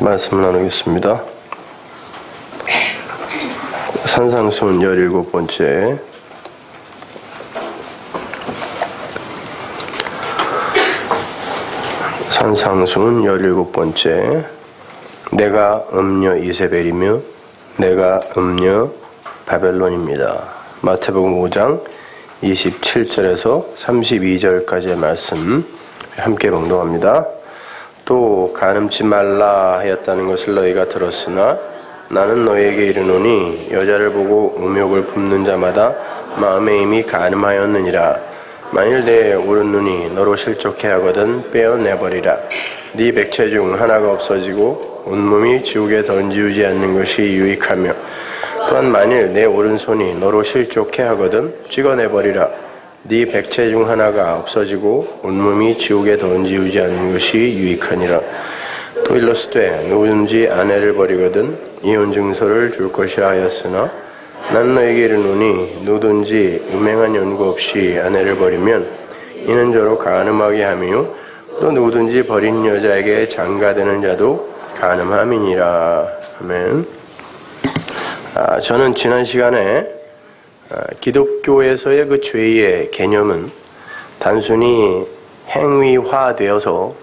말씀 나누겠습니다. 산상순 17번째. 산상순 17번째. 내가 음녀 이세벨이며 내가 음녀 바벨론입니다. 마태복음 5장 27절에서 32절까지의 말씀 함께 봉독합니다. 또 간음치 말라 하였다는 것을 너희가 들었으나 나는 너희에게 이르노니 여자를 보고 음욕을 품는 자마다 마음에 이미 간음하였느니라. 만일 내 오른눈이 너로 실족해 하거든 빼어내버리라. 네 백체 중 하나가 없어지고 온몸이 지옥에 던지우지 않는 것이 유익하며 또한 만일 내 오른손이 너로 실족해 하거든 찍어내버리라. 네 백체 중 하나가 없어지고 온몸이 지옥에 던지우지 않는 것이 유익하니라. 또 일러스되 누구든지 아내를 버리거든 이혼 증서를 줄 것이라 하였으나 난 너에게 이르노니 누구든지 음행한 연고 없이 아내를 버리면 이는 저로 간음하게 하며 또 누구든지 버린 여자에게 장가되는 자도 간음함이니라. 아멘. 저는 지난 시간에 기독교에서의 그 죄의 개념은 단순히 행위화되어서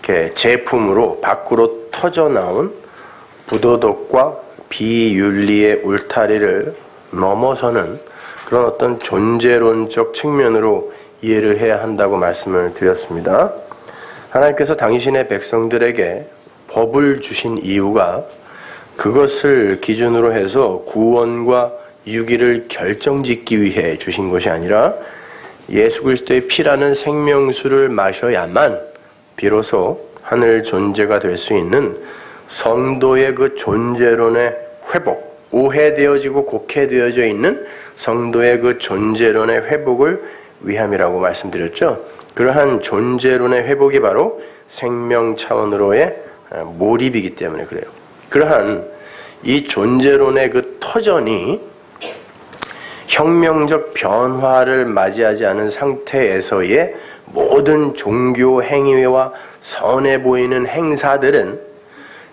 이렇게 제품으로 밖으로 터져나온 부도덕과 비윤리의 울타리를 넘어서는 그런 어떤 존재론적 측면으로 이해를 해야 한다고 말씀을 드렸습니다. 하나님께서 당신의 백성들에게 법을 주신 이유가 그것을 기준으로 해서 구원과 유기를 결정짓기 위해 주신 것이 아니라 예수 그리스도의 피라는 생명수를 마셔야만 비로소 하늘 존재가 될 수 있는 성도의 그 존재론의 회복, 오해되어지고 곡해되어져 있는 성도의 그 존재론의 회복을 위함이라고 말씀드렸죠. 그러한 존재론의 회복이 바로 생명 차원으로의 몰입이기 때문에 그래요. 그러한 이 존재론의 그 터전이 혁명적 변화를 맞이하지 않은 상태에서의 모든 종교 행위와 선해 보이는 행사들은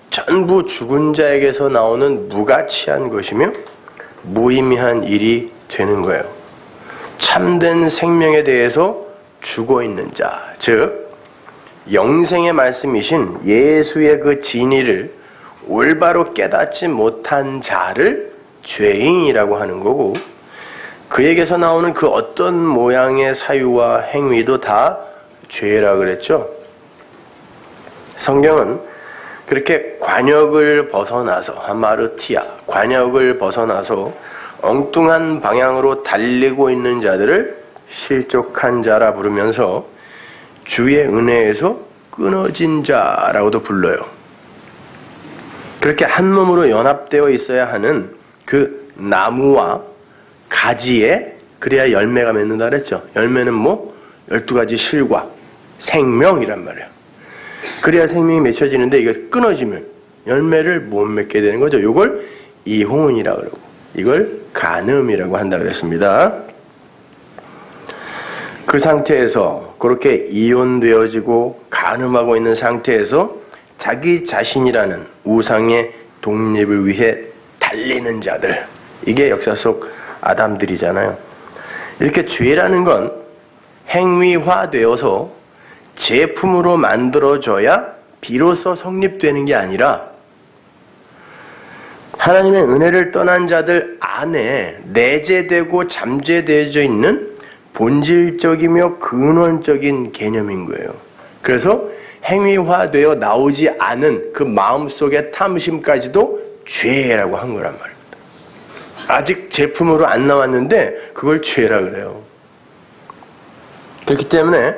전부 죽은 자에게서 나오는 무가치한 것이며 무의미한 일이 되는 거예요. 참된 생명에 대해서 죽어있는 자, 즉 영생의 말씀이신 예수의 그 진리를 올바로 깨닫지 못한 자를 죄인이라고 하는 거고, 그에게서 나오는 그 어떤 모양의 사유와 행위도 다 죄라 그랬죠. 성경은 그렇게 관역을 벗어나서 하마르티아, 관역을 벗어나서 엉뚱한 방향으로 달리고 있는 자들을 실족한 자라 부르면서 주의 은혜에서 끊어진 자라고도 불러요. 그렇게 한 몸으로 연합되어 있어야 하는 그 나무와 가지에 그래야 열매가 맺는다 그랬죠. 열매는 12가지 실과 생명이란 말이에요. 그래야 생명이 맺혀지는데 이게 끊어지면 열매를 못 맺게 되는 거죠. 이걸 이혼이라고 그러고 이걸 간음이라고 한다 그랬습니다. 그 상태에서 그렇게 이혼되어지고 간음하고 있는 상태에서 자기 자신이라는 우상의 독립을 위해 달리는 자들, 이게 역사 속 아담들이잖아요. 이렇게 죄라는 건 행위화되어서 제품으로 만들어져야 비로소 성립되는 게 아니라 하나님의 은혜를 떠난 자들 안에 내재되고 잠재되어져 있는 본질적이며 근원적인 개념인 거예요. 그래서 행위화되어 나오지 않은 그 마음속의 탐심까지도 죄라고 한 거란 말입니다. 아직 제품으로 안 나왔는데 그걸 죄라 그래요. 그렇기 때문에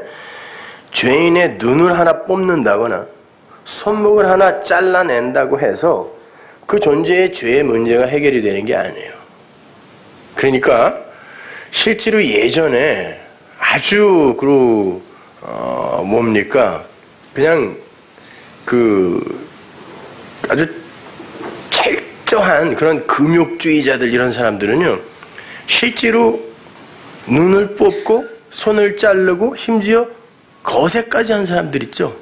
죄인의 눈을 하나 뽑는다거나 손목을 하나 잘라낸다고 해서 그 존재의 죄의 문제가 해결이 되는 게 아니에요. 그러니까 실제로 예전에 아주 그냥 아주 철저한 그런 금욕주의자들, 이런 사람들은요 실제로 눈을 뽑고 손을 자르고 심지어 거세까지 한 사람들 있죠.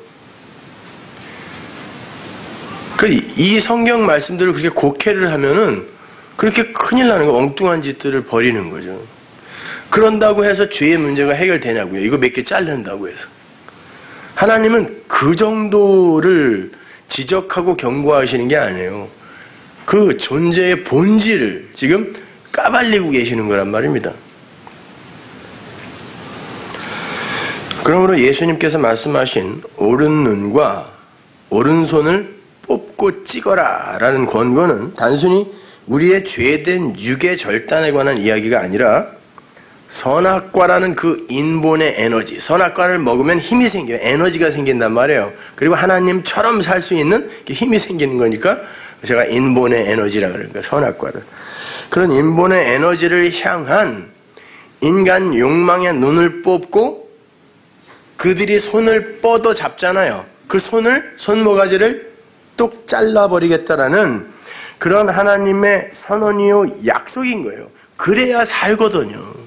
그 이 성경 말씀들을 그렇게 곡해를 하면은 그렇게 큰일 나는 거, 엉뚱한 짓들을 벌이는 거죠. 그런다고 해서 죄의 문제가 해결되냐고요. 이거 몇 개 자른다고 해서. 하나님은 그 정도를 지적하고 경고하시는 게 아니에요. 그 존재의 본질을 지금 까발리고 계시는 거란 말입니다. 그러므로 예수님께서 말씀하신 오른눈과 오른손을 뽑고 찍어라 라는 권고는 단순히 우리의 죄된 육의 절단에 관한 이야기가 아니라 선악과라는 그 인본의 에너지, 선악과를 먹으면 힘이 생겨요. 에너지가 생긴단 말이에요. 그리고 하나님처럼 살 수 있는 힘이 생기는 거니까 제가 인본의 에너지라 그러니까 선악과를. 그런 인본의 에너지를 향한 인간 욕망의 눈을 뽑고 그들이 손을 뻗어 잡잖아요. 그 손모가지를 똑 잘라버리겠다라는 그런 하나님의 선언이요 약속인 거예요. 그래야 살거든요.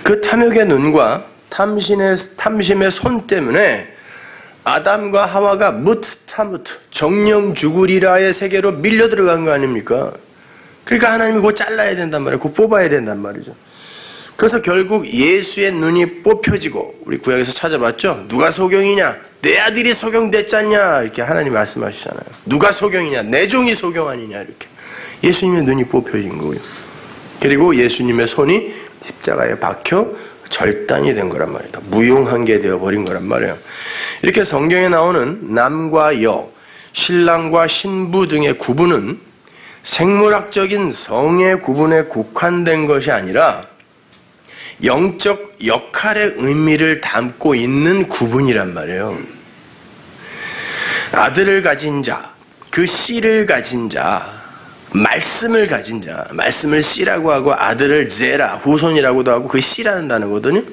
그 탐욕의 눈과 탐심의 손 때문에 아담과 하와가 무트타무트 정령주구리라의 세계로 밀려 들어간 거 아닙니까? 그러니까 하나님이 그거 잘라야 된단 말이에요. 그거 뽑아야 된단 말이죠. 그래서 결국 예수의 눈이 뽑혀지고 우리 구약에서 찾아봤죠? 누가 소경이냐? 내 아들이 소경됐잖냐? 이렇게 하나님 말씀하시잖아요. 누가 소경이냐? 내 종이 소경 아니냐? 이렇게 예수님의 눈이 뽑혀진 거고요. 그리고 예수님의 손이 십자가에 박혀 절단이 된 거란 말이다. 무용한 게 되어버린 거란 말이에요. 이렇게 성경에 나오는 남과 여, 신랑과 신부 등의 구분은 생물학적인 성의 구분에 국한된 것이 아니라 영적 역할의 의미를 담고 있는 구분이란 말이에요. 아들을 가진 자, 그 씨를 가진 자, 말씀을 가진 자, 말씀을 씨라고 하고 아들을 제라, 후손이라고도 하고 그 씨라는 단어거든요.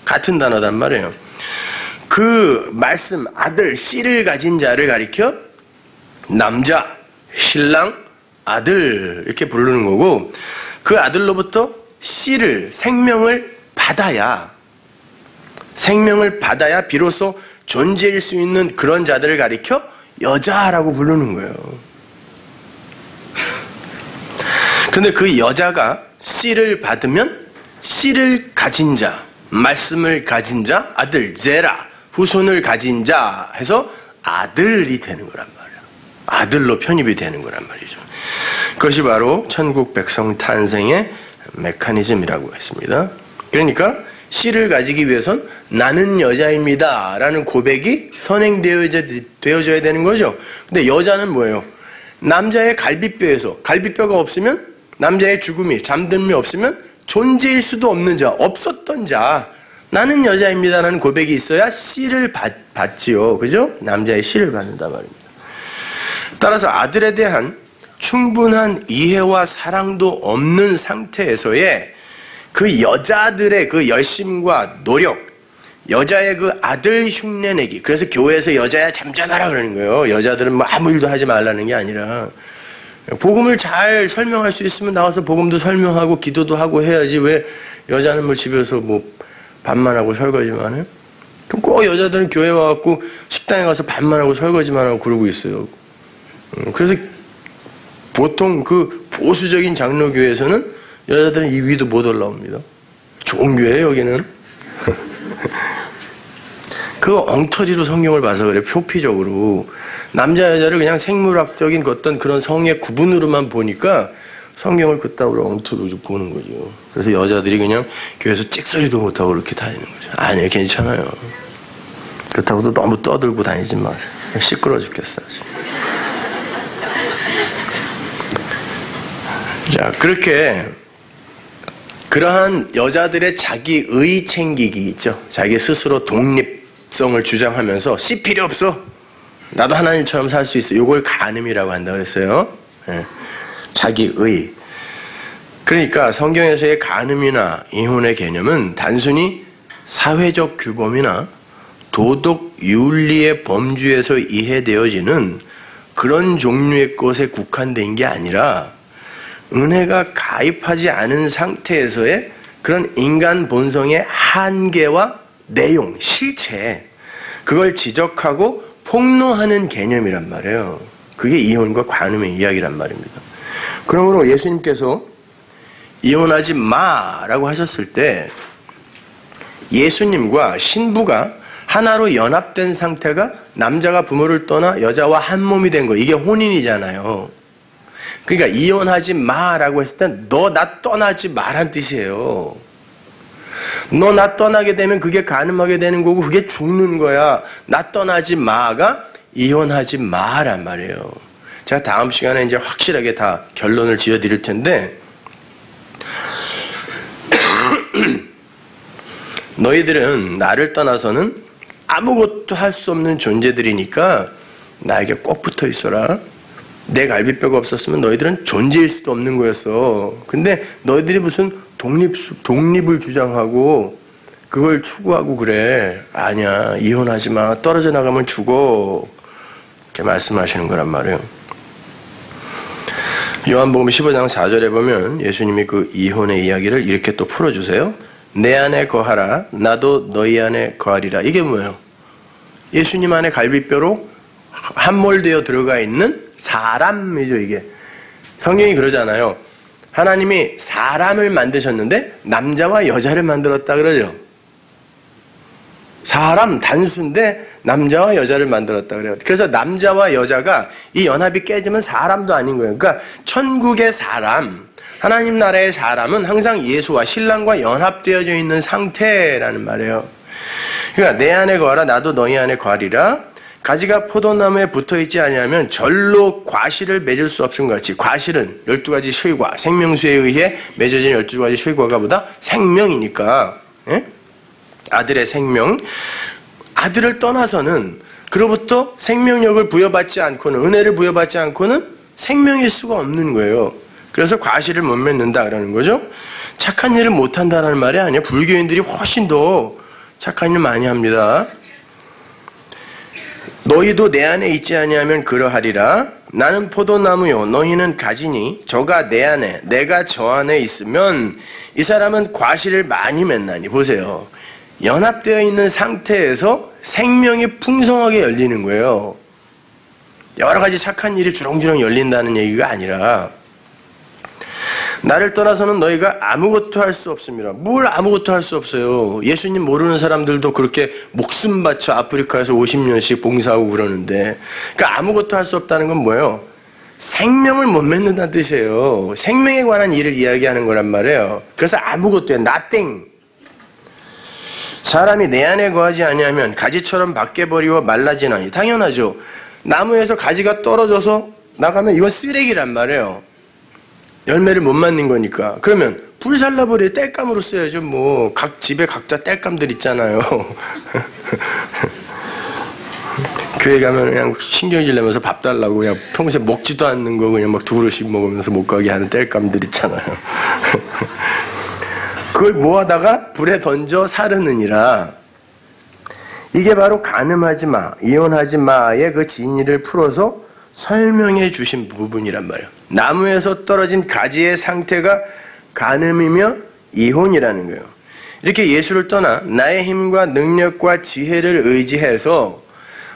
같은 단어단 말이에요. 그 말씀, 아들, 씨를 가진 자를 가리켜 남자, 신랑, 아들 이렇게 부르는 거고 그 아들로부터 씨를, 생명을 받아야 비로소 존재일 수 있는 그런 자들을 가리켜 여자라고 부르는 거예요. 그런데 그 여자가 씨를 받으면 씨를 가진 자, 말씀을 가진 자, 아들, 제라, 후손을 가진 자 해서 아들이 되는 거란 말이에요. 아들로 편입이 되는 거란 말이죠. 그것이 바로 천국 백성 탄생의 메커니즘이라고 했습니다. 그러니까 씨를 가지기 위해선 나는 여자입니다 라는 고백이 선행되어져야 되는 거죠. 근데 여자는 뭐예요? 남자의 갈비뼈가 없으면 남자의 죽음이 잠듦이 없으면 존재일 수도 없는 자, 없었던 자, 나는 여자입니다라는 고백이 있어야 씨를 받지요. 그죠? 남자의 씨를 받는단 말입니다. 따라서 아들에 대한 충분한 이해와 사랑도 없는 상태에서의 그 여자들의 그 열심과 노력, 여자의 그 아들 흉내내기. 그래서 교회에서 여자야 잠잠하라 그러는 거예요. 여자들은 뭐 아무 일도 하지 말라는 게 아니라 복음을 잘 설명할 수 있으면 나와서 복음도 설명하고 기도도 하고 해야지. 왜 여자는 뭐 집에서 뭐 밥만 하고 설거지만 해요? 그럼 꼭 여자들은 교회 와갖고 식당에 가서 밥만 하고 설거지만 하고 그러고 있어요. 그래서 보통 그 보수적인 장로교회에서는 여자들은 이 위도 못 올라옵니다. 좋은 교회예요, 여기는. 그 엉터리로 성경을 봐서 그래, 표피적으로. 남자, 여자를 그냥 생물학적인 어떤 그런 성의 구분으로만 보니까 성경을 그따위로 엉터리로 보는 거죠. 그래서 여자들이 그냥 교회에서 찍소리도 못하고 그렇게 다니는 거죠. 아니에요, 괜찮아요. 그렇다고도 너무 떠들고 다니지 마세요. 시끄러워 죽겠어요. 자, 그렇게 그러한 여자들의 자기의 챙기기 있죠. 자기 스스로 독립성을 주장하면서 씨 필요 없어. 나도 하나님처럼 살 수 있어. 이걸 간음이라고 한다 그랬어요. 네. 자기의. 그러니까 성경에서의 간음이나 이혼의 개념은 단순히 사회적 규범이나 도덕 윤리의 범주에서 이해되어지는 그런 종류의 것에 국한된 게 아니라 은혜가 가입하지 않은 상태에서의 그런 인간 본성의 한계와 내용, 실체, 그걸 지적하고 폭로하는 개념이란 말이에요. 그게 이혼과 간음의 이야기란 말입니다. 그러므로 예수님께서 이혼하지 마라고 하셨을 때 예수님과 신부가 하나로 연합된 상태가 남자가 부모를 떠나 여자와 한 몸이 된 거, 이게 혼인이잖아요. 그러니까 이혼하지 마라고 했을 때 너 나 떠나지 마란 뜻이에요. 너 나 떠나게 되면 그게 간음하게 되는 거고 그게 죽는 거야. 나 떠나지 마가 이혼하지 마란 말이에요. 제가 다음 시간에 이제 확실하게 다 결론을 지어 드릴 텐데 너희들은 나를 떠나서는 아무것도 할 수 없는 존재들이니까 나에게 꼭 붙어 있어라. 내 갈비뼈가 없었으면 너희들은 존재일 수도 없는 거였어. 근데 너희들이 무슨 독립을 주장하고 그걸 추구하고 그래. 아니야, 이혼하지 마. 떨어져 나가면 죽어. 이렇게 말씀하시는 거란 말이에요. 요한복음 15장 4절에 보면 예수님이 그 이혼의 이야기를 이렇게 또 풀어주세요. 내 안에 거하라. 나도 너희 안에 거하리라. 이게 뭐예요? 예수님 안에 갈비뼈로 함몰되어 들어가 있는 사람이죠, 이게. 성경이 그러잖아요. 하나님이 사람을 만드셨는데 남자와 여자를 만들었다 그러죠. 사람 단수인데 남자와 여자를 만들었다 그래요. 그래서 남자와 여자가 이 연합이 깨지면 사람도 아닌 거예요. 그러니까 천국의 사람, 하나님 나라의 사람은 항상 예수와 신랑과 연합되어져 있는 상태라는 말이에요. 그러니까 내 안에 거하라 나도 너희 안에 거하리라. 가지가 포도나무에 붙어있지 아니하면 절로 과실을 맺을 수 없은 것 같이, 과실은 12가지 실과, 생명수에 의해 맺어진 12가지 실과가 보다 생명이니까, 예? 아들의 생명, 아들을 떠나서는 그로부터 생명력을 부여받지 않고는, 은혜를 부여받지 않고는 생명일 수가 없는 거예요. 그래서 과실을 못 맺는다 그러는 거죠. 착한 일을 못한다는 말이 아니에요. 불교인들이 훨씬 더 착한 일 많이 합니다. 너희도 내 안에 있지 아니하면 그러하리라. 나는 포도나무요 너희는 가지니 저가 내 안에 내가 저 안에 있으면 이 사람은 과실을 많이 맺나니. 보세요. 연합되어 있는 상태에서 생명이 풍성하게 열리는 거예요. 여러 가지 착한 일이 주렁주렁 열린다는 얘기가 아니라 나를 떠나서는 너희가 아무것도 할 수 없습니다. 뭘 아무것도 할 수 없어요. 예수님 모르는 사람들도 그렇게 목숨 바쳐 아프리카에서 50년씩 봉사하고 그러는데, 그러니까 아무것도 할 수 없다는 건 뭐예요? 생명을 못 맺는다는 뜻이에요. 생명에 관한 일을 이야기하는 거란 말이에요. 그래서 아무것도 해, nothing. 사람이 내 안에 거하지 아니하면 가지처럼 밖에 버리고 말라지나니. 당연하죠. 나무에서 가지가 떨어져서 나가면 이건 쓰레기란 말이에요. 열매를 못 맞는 거니까. 그러면 불살라버려 땔감으로 써야죠. 뭐 각 집에 각자 땔감들 있잖아요. 교회 가면 그냥 신경질 내면서 밥 달라고 그냥 평소에 먹지도 않는 거 그냥 막 두 그릇씩 먹으면서 못 가게 하는 땔감들 있잖아요. 그걸 모아다가 불에 던져 사르느니라. 이게 바로 간음하지 마, 이혼하지 마의 그 진리를 풀어서 설명해 주신 부분이란 말이에요. 나무에서 떨어진 가지의 상태가 간음이며 이혼이라는 거예요. 이렇게 예수를 떠나 나의 힘과 능력과 지혜를 의지해서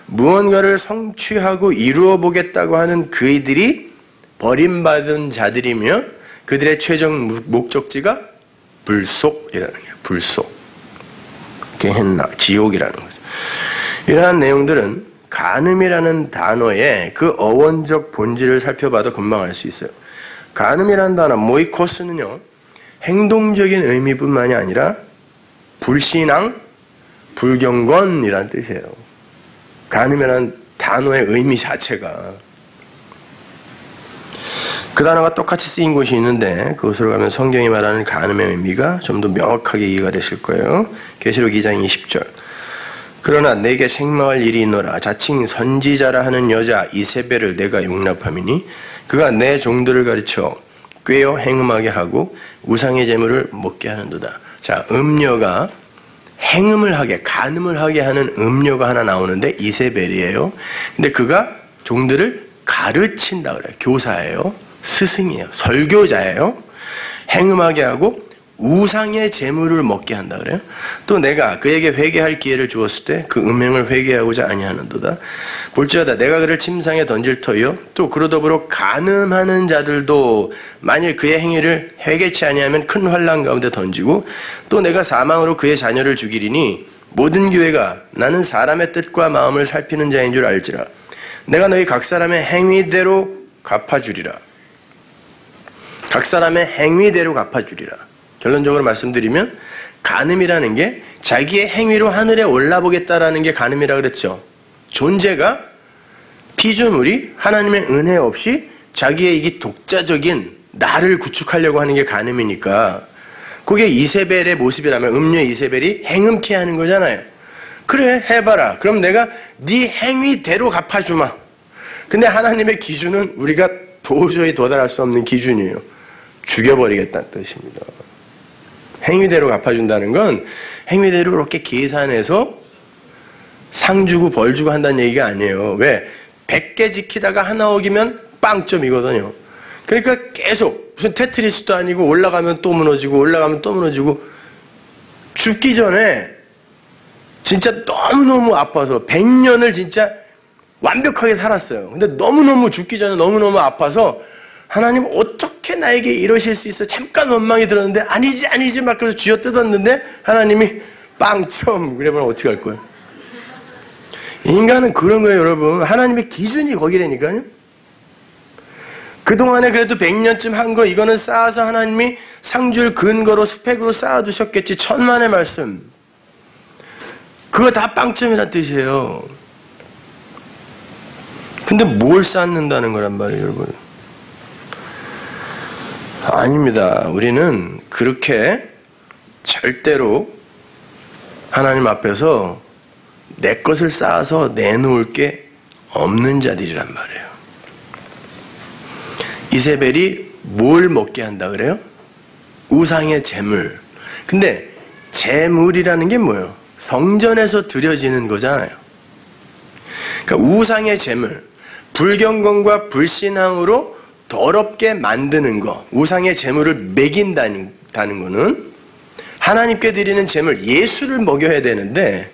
무언가를 성취하고 이루어 보겠다고 하는 그이들이 버림받은 자들이며 그들의 최종 목적지가 불속이라는 거예요. 불속. 게헨나, 지옥이라는 거죠. 이러한 내용들은 간음이라는 단어의 그 어원적 본질을 살펴봐도 금방 알 수 있어요. 간음이라는 단어, 모이코스는요, 행동적인 의미뿐만이 아니라 불신앙, 불경건이라는 뜻이에요. 간음이라는 단어의 의미 자체가. 그 단어가 똑같이 쓰인 곳이 있는데 그곳으로 가면 성경이 말하는 간음의 의미가 좀 더 명확하게 이해가 되실 거예요. 계시록 2장 20절. 그러나 내게 생망할 일이 있노라. 자칭 선지자라 하는 여자 이세벨을 내가 용납함이니 그가 내 종들을 가르쳐 꾀어 행음하게 하고 우상의 재물을 먹게 하는도다. 자, 음녀가 행음을 하게, 간음을 하게 하는 음녀가 하나 나오는데 이세벨이에요. 근데 그가 종들을 가르친다 그래요. 교사예요. 스승이에요. 설교자예요. 행음하게 하고 우상의 재물을 먹게 한다 그래요. 또 내가 그에게 회개할 기회를 주었을 때 그 음행을 회개하고자 아니하는도다. 볼지어다 내가 그를 침상에 던질 터이요 또 그로 더불어 간음하는 자들도 만일 그의 행위를 회개치 아니하면 큰 환난 가운데 던지고 또 내가 사망으로 그의 자녀를 죽이리니 모든 교회가 나는 사람의 뜻과 마음을 살피는 자인 줄 알지라. 내가 너희 각 사람의 행위대로 갚아주리라. 각 사람의 행위대로 갚아주리라. 결론적으로 말씀드리면 간음이라는 게 자기의 행위로 하늘에 올라보겠다라는 게 간음이라 그랬죠. 존재가 피조물이 하나님의 은혜 없이 자기의 이 독자적인 나를 구축하려고 하는 게 간음이니까 그게 이세벨의 모습이라면 음녀 이세벨이 행음케 하는 거잖아요. 그래 해봐라. 그럼 내가 네 행위대로 갚아주마. 근데 하나님의 기준은 우리가 도저히 도달할 수 없는 기준이에요. 죽여버리겠다는 뜻입니다. 행위대로 갚아준다는 건 행위대로 이렇게 계산해서 상 주고 벌 주고 한다는 얘기가 아니에요. 왜? 100개 지키다가 하나 어기면 빵점이거든요. 그러니까 계속 무슨 테트리스도 아니고 올라가면 또 무너지고 올라가면 또 무너지고 죽기 전에 진짜 너무너무 아파서 100년을 진짜 완벽하게 살았어요. 근데 너무너무 죽기 전에 너무너무 아파서 하나님 어떻게 나에게 이러실 수 있어? 잠깐 원망이 들었는데 아니지 막 그래서 쥐어 뜯었는데 하나님이 빵점 그러면 어떻게 할 거예요? 인간은 그런 거예요, 여러분. 하나님의 기준이 거기라니까요. 그동안에 그래도 100년쯤 한 거 이거는 쌓아서 하나님이 상줄 근거로 스펙으로 쌓아두셨겠지. 천만의 말씀. 그거 다 빵점이란 뜻이에요. 근데 뭘 쌓는다는 거란 말이에요, 여러분. 아닙니다. 우리는 그렇게 절대로 하나님 앞에서 내 것을 쌓아서 내놓을 게 없는 자들이란 말이에요. 이세벨이 뭘 먹게 한다 그래요? 우상의 제물. 근데 제물이라는 게 뭐예요? 성전에서 드려지는 거잖아요. 그러니까 우상의 제물, 불경건과 불신앙으로 더럽게 만드는 거, 우상의 제물을 먹인다는 거는 하나님께 드리는 제물, 예수를 먹여야 되는데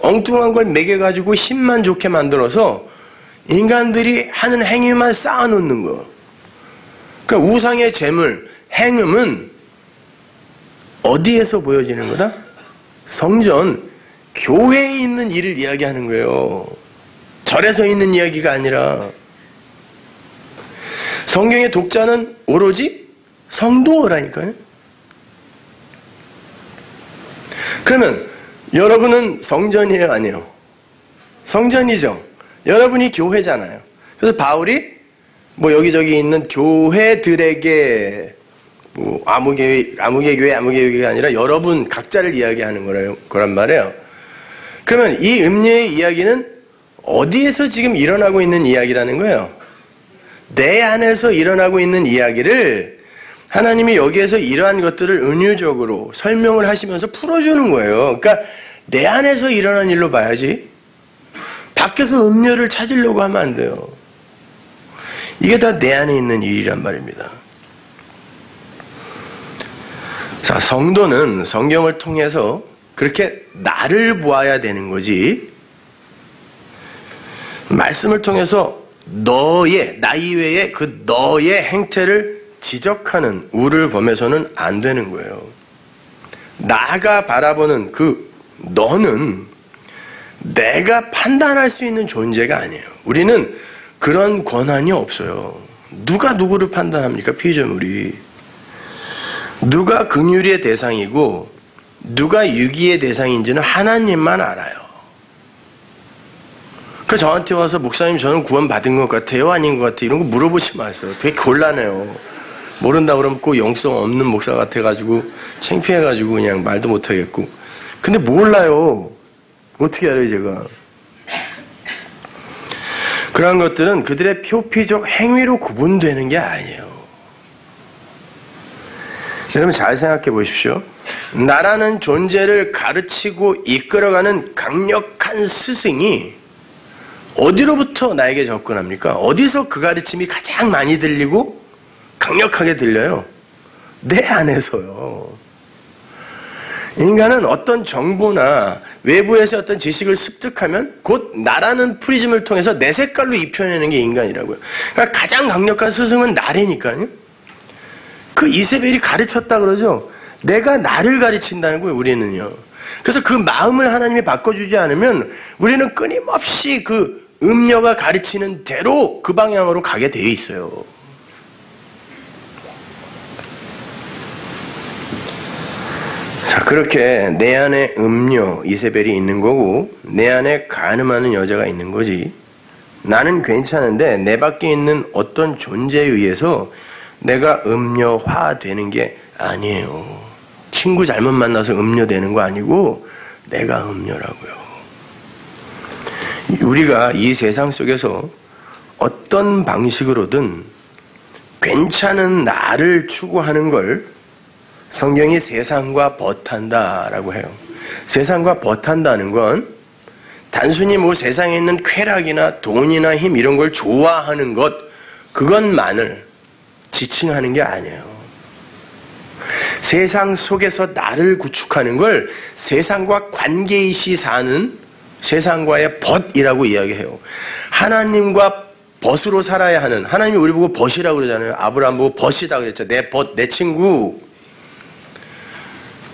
엉뚱한 걸 먹여가지고 힘만 좋게 만들어서 인간들이 하는 행위만 쌓아놓는 거. 그러니까 우상의 제물, 행음은 어디에서 보여지는 거다? 성전, 교회에 있는 일을 이야기하는 거예요. 절에서 있는 이야기가 아니라. 성경의 독자는 오로지 성도라니까요. 그러면 여러분은 성전이에요, 아니에요? 성전이죠. 여러분이 교회잖아요. 그래서 바울이 뭐 여기저기 있는 교회들에게 뭐 아무개 교회가 아니라 여러분 각자를 이야기하는 거란 말이에요. 그러면 이 음녀의 이야기는 어디에서 지금 일어나고 있는 이야기라는 거예요? 내 안에서 일어나고 있는 이야기를 하나님이 여기에서 이러한 것들을 은유적으로 설명을 하시면서 풀어주는 거예요. 그러니까 내 안에서 일어난 일로 봐야지. 밖에서 음료를 찾으려고 하면 안 돼요. 이게 다 내 안에 있는 일이란 말입니다. 자, 성도는 성경을 통해서 그렇게 나를 보아야 되는 거지, 말씀을 통해서 나 이외에 그 너의 행태를 지적하는 우를 범해서는 안 되는 거예요. 나가 바라보는 그 너는 내가 판단할 수 있는 존재가 아니에요. 우리는 그런 권한이 없어요. 누가 누구를 판단합니까? 피조물이. 누가 긍휼의 대상이고 누가 유기의 대상인지는 하나님만 알아요. 그래서 저한테 와서 목사님 저는 구원 받은 것 같아요? 아닌 것 같아요? 이런 거 물어보지 마세요. 되게 곤란해요. 모른다 그러면 꼭 영성 없는 목사 같아가지고 창피해가지고 그냥 말도 못하겠고. 근데 몰라요. 어떻게 알아요 제가. 그러한 것들은 그들의 표피적 행위로 구분되는 게 아니에요. 여러분 잘 생각해 보십시오. 나라는 존재를 가르치고 이끌어가는 강력한 스승이 어디로부터 나에게 접근합니까? 어디서 그 가르침이 가장 많이 들리고 강력하게 들려요? 내 안에서요. 인간은 어떤 정보나 외부에서 어떤 지식을 습득하면 곧 나라는 프리즘을 통해서 내 색깔로 입혀내는 게 인간이라고요. 그러니까 가장 강력한 스승은 나래니까요. 그 이세벨이 가르쳤다 그러죠. 내가 나를 가르친다는 거예요, 우리는요. 그래서 그 마음을 하나님이 바꿔주지 않으면 우리는 끊임없이 그 음녀가 가르치는 대로 그 방향으로 가게 되어 있어요. 자, 그렇게 내 안에 음녀 이세벨이 있는 거고 내 안에 간음하는 여자가 있는 거지. 나는 괜찮은데 내 밖에 있는 어떤 존재에 의해서 내가 음녀화되는 게 아니에요. 친구 잘못 만나서 음녀되는 거 아니고 내가 음녀라고요. 우리가 이 세상 속에서 어떤 방식으로든 괜찮은 나를 추구하는 걸 성경이 세상과 벗한다라고 해요. 세상과 벗한다는 건 단순히 뭐 세상에 있는 쾌락이나 돈이나 힘 이런 걸 좋아하는 것 그것만을 지칭하는 게 아니에요. 세상 속에서 나를 구축하는 걸 세상과 관계이시 사는 세상과의 벗이라고 이야기해요. 하나님과 벗으로 살아야 하는, 하나님이 우리 보고 벗이라고 그러잖아요. 아브라함 보고 벗이다 그랬죠. 내 벗, 내 친구.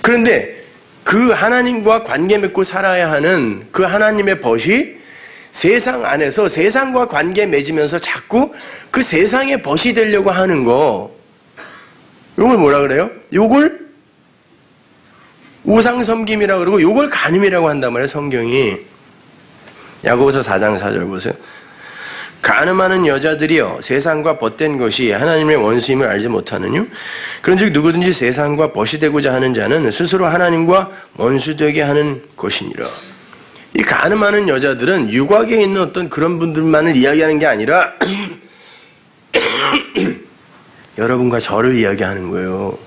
그런데 그 하나님과 관계 맺고 살아야 하는 그 하나님의 벗이 세상 안에서 세상과 관계 맺으면서 자꾸 그 세상의 벗이 되려고 하는 거, 요걸 뭐라 그래요? 요걸 우상섬김이라고 그러고 요걸 간음이라고 한단 말이에요, 성경이. 야고보서 4장 4절 보세요. 간음하는 여자들이여 세상과 벗된 것이 하나님의 원수임을 알지 못하느뇨? 그런즉 누구든지 세상과 벗이 되고자 하는 자는 스스로 하나님과 원수되게 하는 것이니라. 이 간음하는 여자들은 유곽에 있는 어떤 그런 분들만을 이야기하는 게 아니라 여러분과 저를 이야기하는 거예요.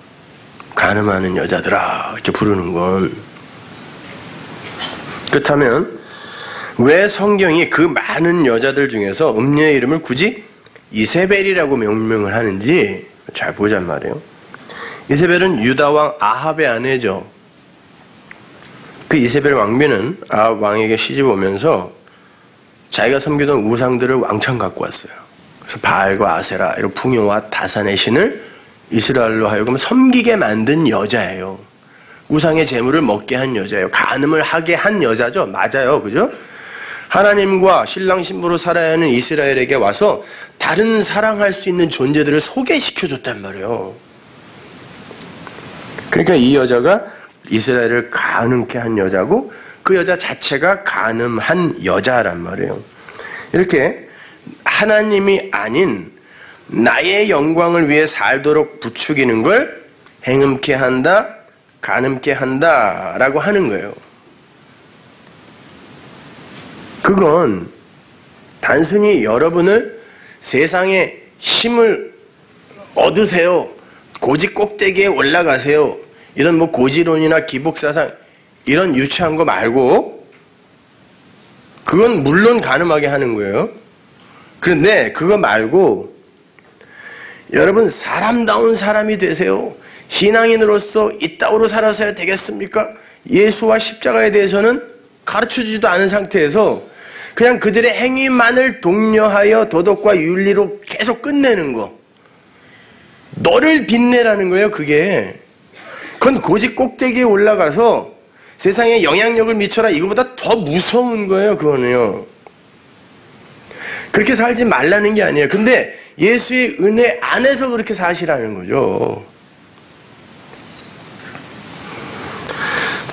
간음하는 여자들아 이렇게 부르는 건. 그렇다면 왜 성경이 그 많은 여자들 중에서 음녀의 이름을 굳이 이세벨이라고 명명을 하는지 잘 보자는 말이에요. 이세벨은 유다왕 아합의 아내죠. 그 이세벨 왕비는 아합 왕에게 시집 오면서 자기가 섬기던 우상들을 왕창 갖고 왔어요. 그래서 바알과 아세라 이런 풍요와 다산의 신을 이스라엘로 하여금 섬기게 만든 여자예요. 우상의 재물을 먹게 한 여자예요. 간음을 하게 한 여자죠. 맞아요. 그죠? 하나님과 신랑 신부로 살아야 하는 이스라엘에게 와서 다른 사랑할 수 있는 존재들을 소개시켜줬단 말이에요. 그러니까 이 여자가 이스라엘을 간음케 한 여자고 그 여자 자체가 간음한 여자란 말이에요. 이렇게 하나님이 아닌 나의 영광을 위해 살도록 부추기는 걸 행음케 한다, 간음케 한다 라고 하는 거예요. 그건 단순히 여러분을 세상에 힘을 얻으세요, 고지 꼭대기에 올라가세요, 이런 뭐 고지론이나 기복사상 이런 유치한 거 말고, 그건 물론 가늠하게 하는 거예요. 그런데 그거 말고 여러분 사람다운 사람이 되세요. 신앙인으로서 이따위로 살아서야 되겠습니까? 예수와 십자가에 대해서는 가르쳐주지도 않은 상태에서 그냥 그들의 행위만을 독려하여 도덕과 윤리로 계속 끝내는 거, 너를 빛내라는 거예요. 그건 고지 꼭대기에 올라가서 세상에 영향력을 미쳐라, 이거보다 더 무서운 거예요. 그거는요. 그렇게 살지 말라는 게 아니에요. 근데 예수의 은혜 안에서 그렇게 사시라는 거죠.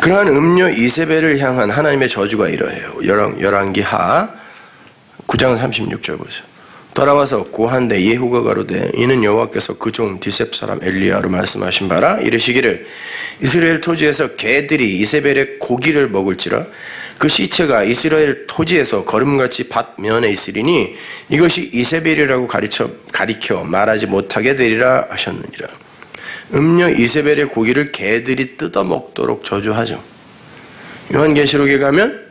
그러한 음녀 이세벨을 향한 하나님의 저주가 이러해요. 열왕기하 9장 36절 보세요. 돌아와서 고한데 예후가 가로되 이는 여호와께서 그 종 디셉 사람 엘리야로 말씀하신 바라. 이르시기를 이스라엘 토지에서 개들이 이세벨의 고기를 먹을지라 그 시체가 이스라엘 토지에서 거름같이 밭면에 있으리니 이것이 이세벨이라고 가리켜 말하지 못하게 되리라 하셨느니라. 음녀 이세벨의 고기를 개들이 뜯어먹도록 저주하죠. 요한계시록에 가면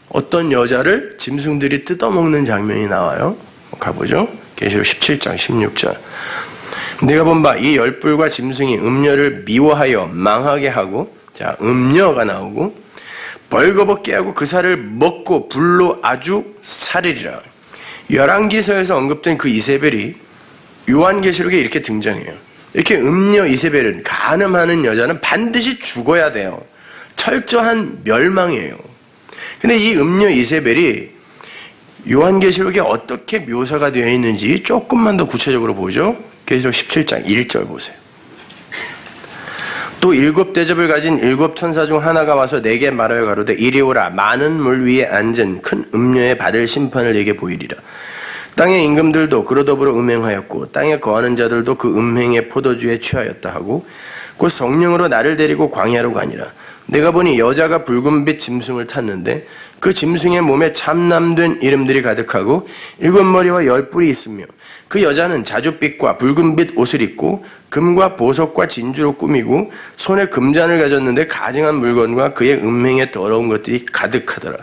어떤 여자를 짐승들이 뜯어먹는 장면이 나와요. 가보죠. 계시록 17장 16절. 내가 본 바 이 열불과 짐승이 음녀를 미워하여 망하게 하고 자, 음녀가 나오고 벌거벗게 하고 그 살을 먹고 불로 아주 살으리라. 열왕기서에서 언급된 그 이세벨이 요한계시록에 이렇게 등장해요. 이렇게 음녀 이세벨은, 간음하는 여자는 반드시 죽어야 돼요. 철저한 멸망이에요. 근데 이 음녀 이세벨이 요한계시록에 어떻게 묘사가 되어 있는지 조금만 더 구체적으로 보죠. 계시록 17장 1절 보세요. 또 7 대접을 가진 7 천사 중 하나가 와서 내게 말하여 가로되 이리 오라. 많은 물 위에 앉은 큰 음녀의 받을 심판을 내게 보이리라. 땅의 임금들도 그로 더불어 음행하였고 땅에 거하는 자들도 그 음행의 포도주에 취하였다 하고 곧 성령으로 나를 데리고 광야로 가니라. 내가 보니 여자가 붉은빛 짐승을 탔는데 그 짐승의 몸에 참남된 이름들이 가득하고 7머리와 10뿔이 있으며 그 여자는 자줏빛과 붉은빛 옷을 입고 금과 보석과 진주로 꾸미고 손에 금잔을 가졌는데 가증한 물건과 그의 음행에 더러운 것들이 가득하더라.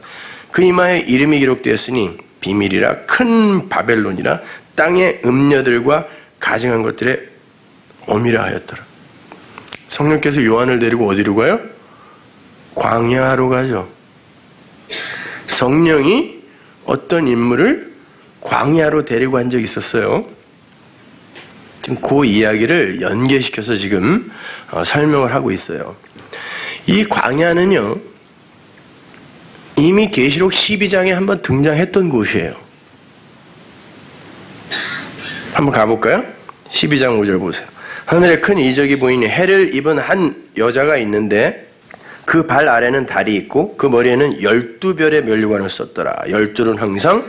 그 이마에 이름이 기록되었으니 비밀이라 큰 바벨론이라 땅의 음녀들과 가증한 것들에 어미라 하였더라. 성령께서 요한을 데리고 어디로 가요? 광야로 가죠. 성령이 어떤 인물을 광야로 데리고 간 적이 있었어요. 지금 그 이야기를 연계시켜서 지금 설명을 하고 있어요. 이 광야는요, 이미 계시록 12장에 한번 등장했던 곳이에요. 한번 가볼까요? 12장 5절 보세요. 하늘에 큰 이적이 보이니 해를 입은 한 여자가 있는데 그 발 아래는 달이 있고 그 머리에는 12별의 면류관을 썼더라. 12는 항상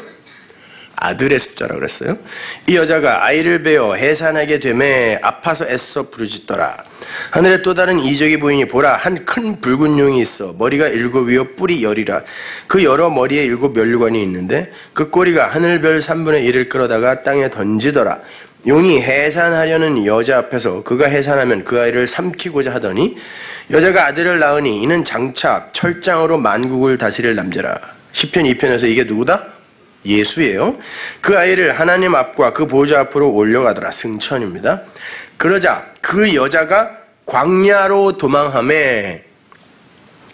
아들의 숫자라고 그랬어요. 이 여자가 아이를 베어 해산하게 되매 아파서 애써 부르짖더라. 하늘에 또 다른 이적이 보이니 보라, 한 큰 붉은 용이 있어 머리가 7이요 뿔이 10이라. 그 여러 머리에 7 면류관이 있는데 그 꼬리가 하늘별 3분의 1을 끌어다가 땅에 던지더라. 용이 해산하려는 여자 앞에서 그가 해산하면 그 아이를 삼키고자 하더니 여자가 아들을 낳으니 이는 장차 철장으로 만국을 다스릴 남자라. 시편 2편에서 이게 누구다? 예수예요. 그 아이를 하나님 앞과 그 보좌 앞으로 올려가더라. 승천입니다. 그러자 그 여자가 광야로 도망하매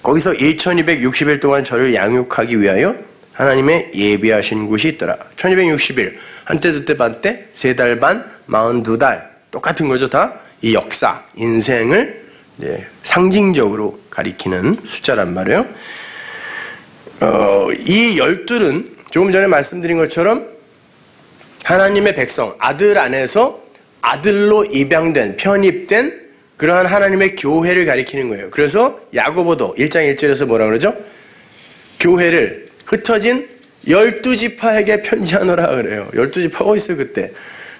거기서 1260일 동안 저를 양육하기 위하여 하나님의 예비하신 곳이 있더라. 1260일, 한때 두때 반때, 3달 반, 42달 똑같은 거죠. 다 이 역사, 인생을 상징적으로 가리키는 숫자란 말이에요. 이 12는 조금 전에 말씀드린 것처럼 하나님의 백성, 아들 안에서 아들로 입양된, 편입된 그러한 하나님의 교회를 가리키는 거예요. 그래서 야고보도 1장 1절에서 뭐라 그러죠? 교회를 흩어진 12지파에게 편지하노라 그래요. 12지파가 있어요 그때.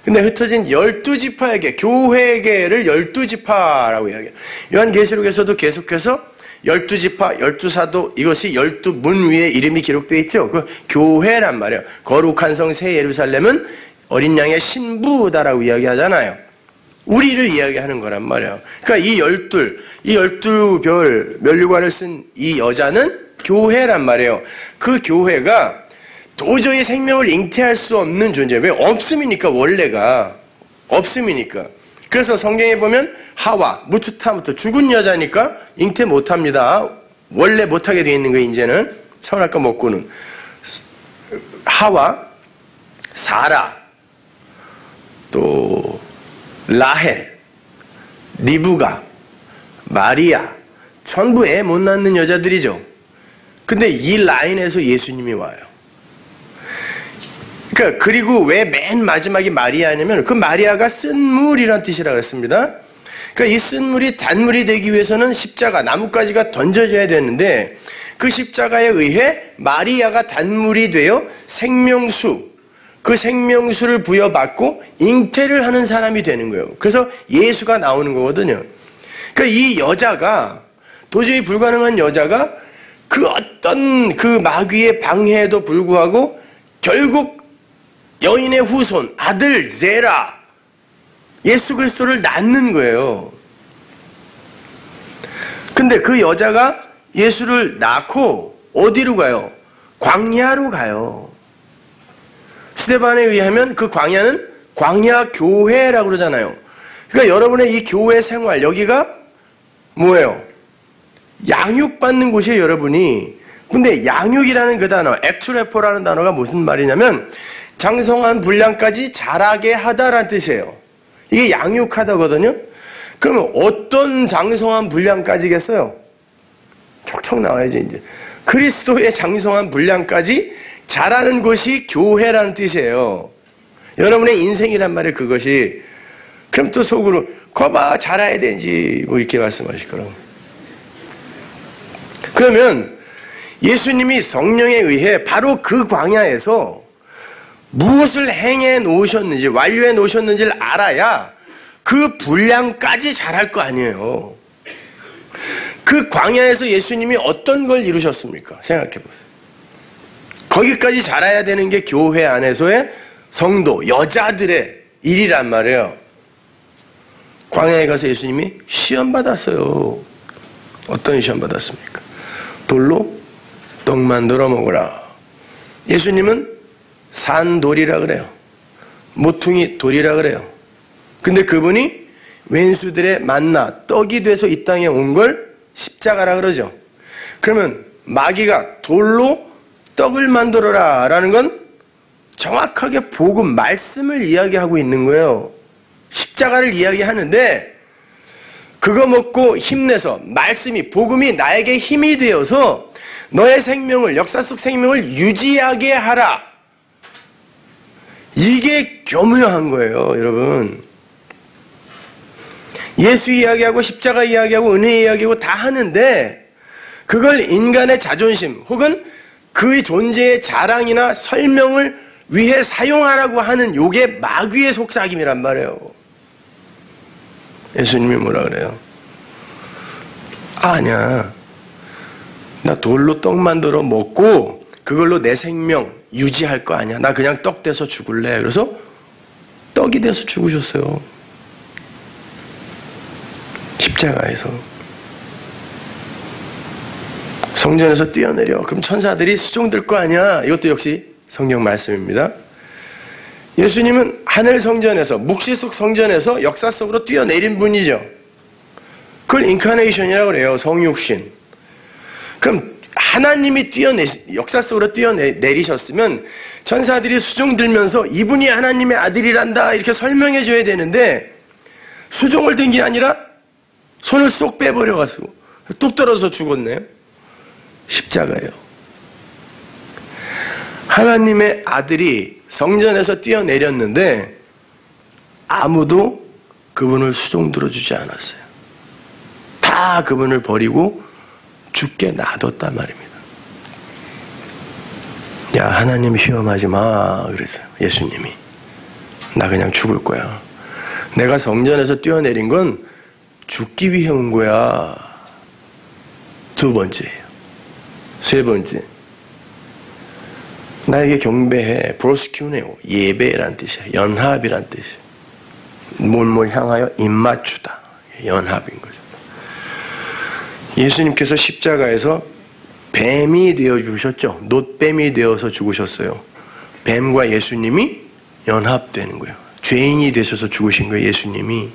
근데 흩어진 12지파에게, 교회계를 12지파라고 이야기해요. 요한계시록에서도 계속해서 12지파, 12사도, 이것이 12문 위에 이름이 기록되어 있죠. 그 교회란 말이에요. 거룩한 성 새 예루살렘은 어린 양의 신부다라고 이야기하잖아요. 우리를 이야기하는 거란 말이에요. 그러니까 이 12별 면류관을 쓴 이 여자는 교회란 말이에요. 그 교회가 도저히 생명을 잉태할 수 없는 존재예요. 왜? 없음이니까, 원래가. 없음이니까. 그래서 성경에 보면 하와, 무투타무트, 죽은 여자니까 잉태 못합니다. 원래 못하게 되어 있는 거예요, 이제는. 선할 거 먹고는. 하와, 사라, 또 라헬, 리브가, 마리아, 전부 애 못 낳는 여자들이죠. 근데 이 라인에서 예수님이 와요. 그러니까 그리고 왜 맨 마지막이 마리아냐면 그 마리아가 쓴물이라는 뜻이라고 했습니다. 그러니까 이 쓴물이 단물이 되기 위해서는 십자가, 나뭇가지가 던져져야 되는데 그 십자가에 의해 마리아가 단물이 되어 생명수, 그 생명수를 부여받고 잉태를 하는 사람이 되는 거예요. 그래서 예수가 나오는 거거든요. 그러니까 이 여자가, 도저히 불가능한 여자가 그 어떤 그 마귀의 방해에도 불구하고 결국 여인의 후손, 아들 제라, 예수 그리스도를 낳는 거예요. 근데 그 여자가 예수를 낳고 어디로 가요? 광야로 가요. 스데반에 의하면 그 광야는 광야 교회라고 그러잖아요. 그러니까 여러분의 이 교회 생활, 여기가 뭐예요? 양육받는 곳이에요, 여러분이. 근데 양육이라는 그 단어, 액투레포라는 단어가 무슨 말이냐면 장성한 분량까지 자라게 하다라는 뜻이에요. 이게 양육하다거든요. 그러면 어떤 장성한 분량까지겠어요? 촉촉 나와야지 이제. 그리스도의 장성한 분량까지 자라는 것이 교회라는 뜻이에요. 여러분의 인생이란 말이에요, 그것이. 그럼 또 속으로 거봐 자라야 되지 뭐 이렇게 말씀하실 거라고. 그러면 예수님이 성령에 의해 바로 그 광야에서 무엇을 행해 놓으셨는지, 완료해 놓으셨는지를 알아야 그 분량까지 자랄 거 아니에요. 그 광야에서 예수님이 어떤 걸 이루셨습니까? 생각해 보세요. 거기까지 자라야 되는 게 교회 안에서의 성도, 여자들의 일이란 말이에요. 광야에 가서 예수님이 시험 받았어요. 어떤 시험 받았습니까? 돌로 떡 만들어 먹으라. 예수님은 산돌이라 그래요. 모퉁이 돌이라 그래요. 근데 그분이 왼수들의 만나 떡이 돼서 이 땅에 온 걸 십자가라 그러죠. 그러면 마귀가 돌로 떡을 만들어라 라는 건 정확하게 복음, 말씀을 이야기하고 있는 거예요. 십자가를 이야기하는데 그거 먹고 힘내서 말씀이, 복음이 나에게 힘이 되어서 너의 생명을, 역사 속 생명을 유지하게 하라. 이게 교묘한 거예요, 여러분. 예수 이야기하고 십자가 이야기하고 은혜 이야기하고 다 하는데 그걸 인간의 자존심 혹은 그의 존재의 자랑이나 설명을 위해 사용하라고 하는 요게 마귀의 속삭임이란 말이에요. 예수님이 뭐라 그래요? 아니야. 나 돌로 떡 만들어 먹고 그걸로 내 생명 유지할 거 아니야. 나 그냥 떡 돼서 죽을래. 그래서 떡이 돼서 죽으셨어요. 십자가에서. 성전에서 뛰어내려. 그럼 천사들이 수종들 거 아니야. 이것도 역시 성경 말씀입니다. 예수님은 하늘 성전에서, 묵시 속 성전에서 역사 속으로 뛰어내린 분이죠. 그걸 인카네이션이라고 그래요. 성육신. 그럼 하나님이 역사 속으로 뛰어내리셨으면 천사들이 수종 들면서 이분이 하나님의 아들이란다 이렇게 설명해 줘야 되는데 수종을 든 게 아니라 손을 쏙 빼버려가지고 뚝 떨어져서 죽었네요. 십자가예요. 하나님의 아들이 성전에서 뛰어내렸는데 아무도 그분을 수종 들어주지 않았어요. 다 그분을 버리고 죽게 놔뒀단 말입니다. 야, 하나님 시험하지 마 그랬어요. 예수님이. 나 그냥 죽을 거야. 내가 성전에서 뛰어내린 건 죽기 위해 온 거야. 두 번째예요. 세 번째. 나에게 경배해. 브로스큐네오. 예배란 뜻이야. 연합이란 뜻이야. 뭘 향하여 입맞추다. 연합인 거죠. 예수님께서 십자가에서 뱀이 되어 주셨죠. 놋뱀이 되어서 죽으셨어요. 뱀과 예수님이 연합되는 거예요. 죄인이 되셔서 죽으신 거예요. 예수님이.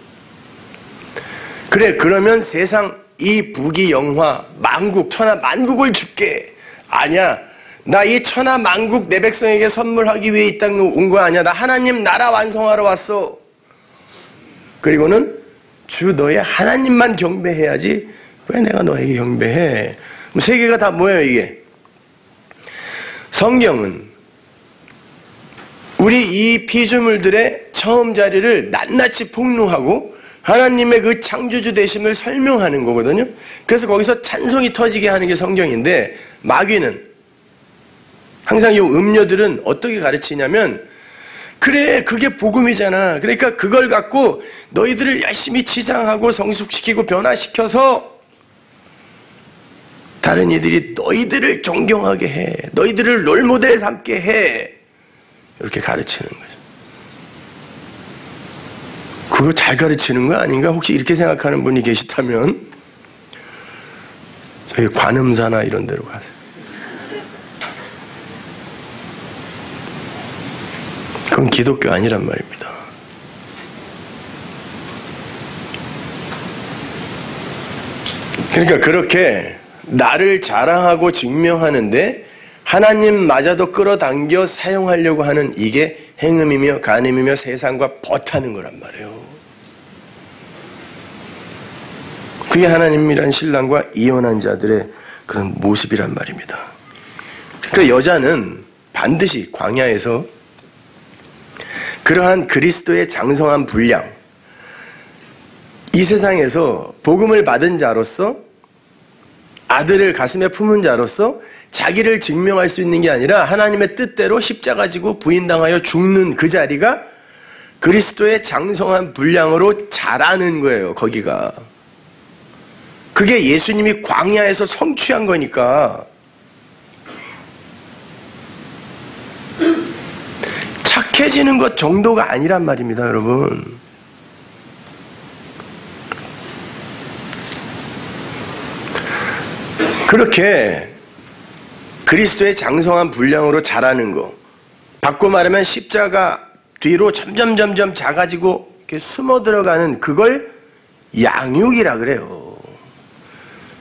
그래, 그러면 세상 이 부귀 영화 만국 천하 만국을 줄게. 아니야. 나 이 천하 만국 내 백성에게 선물하기 위해 이 땅에 온 거 아니야. 나 하나님 나라 완성하러 왔어. 그리고는 주 너의 하나님만 경배해야지. 왜 내가 너에게 경배해? 세계가 다 뭐예요, 이게? 성경은 우리 이 피조물들의 처음 자리를 낱낱이 폭로하고 하나님의 그 창조주 되심을 설명하는 거거든요. 그래서 거기서 찬송이 터지게 하는 게 성경인데 마귀는 항상 이 음녀들은 어떻게 가르치냐면 그래, 그게 복음이잖아. 그러니까 그걸 갖고 너희들을 열심히 치장하고 성숙시키고 변화시켜서 다른 이들이 너희들을 존경하게 해. 너희들을 롤모델 삼게 해. 이렇게 가르치는 거죠. 그거 잘 가르치는 거 아닌가? 혹시 이렇게 생각하는 분이 계시다면 저희 관음사나 이런 데로 가세요. 그건 기독교 아니란 말입니다. 그러니까 그렇게 나를 자랑하고 증명하는데 하나님마저도 끌어당겨 사용하려고 하는 이게 행음이며 간음이며 세상과 버타는 거란 말이에요. 그게 하나님이란 신랑과 이혼한 자들의 그런 모습이란 말입니다. 그러니까 여자는 반드시 광야에서 그러한 그리스도의 장성한 분량, 이 세상에서 복음을 받은 자로서 아들을 가슴에 품은 자로서 자기를 증명할 수 있는 게 아니라 하나님의 뜻대로 십자가 지고 부인당하여 죽는 그 자리가 그리스도의 장성한 분량으로 자라는 거예요. 거기가. 그게 예수님이 광야에서 성취한 거니까. 착해지는 것 정도가 아니란 말입니다, 여러분. 그렇게 그리스도의 장성한 분량으로 자라는 거, 바꿔 말하면 십자가 뒤로 점점 작아지고 이렇게 숨어 들어가는 그걸 양육이라 그래요.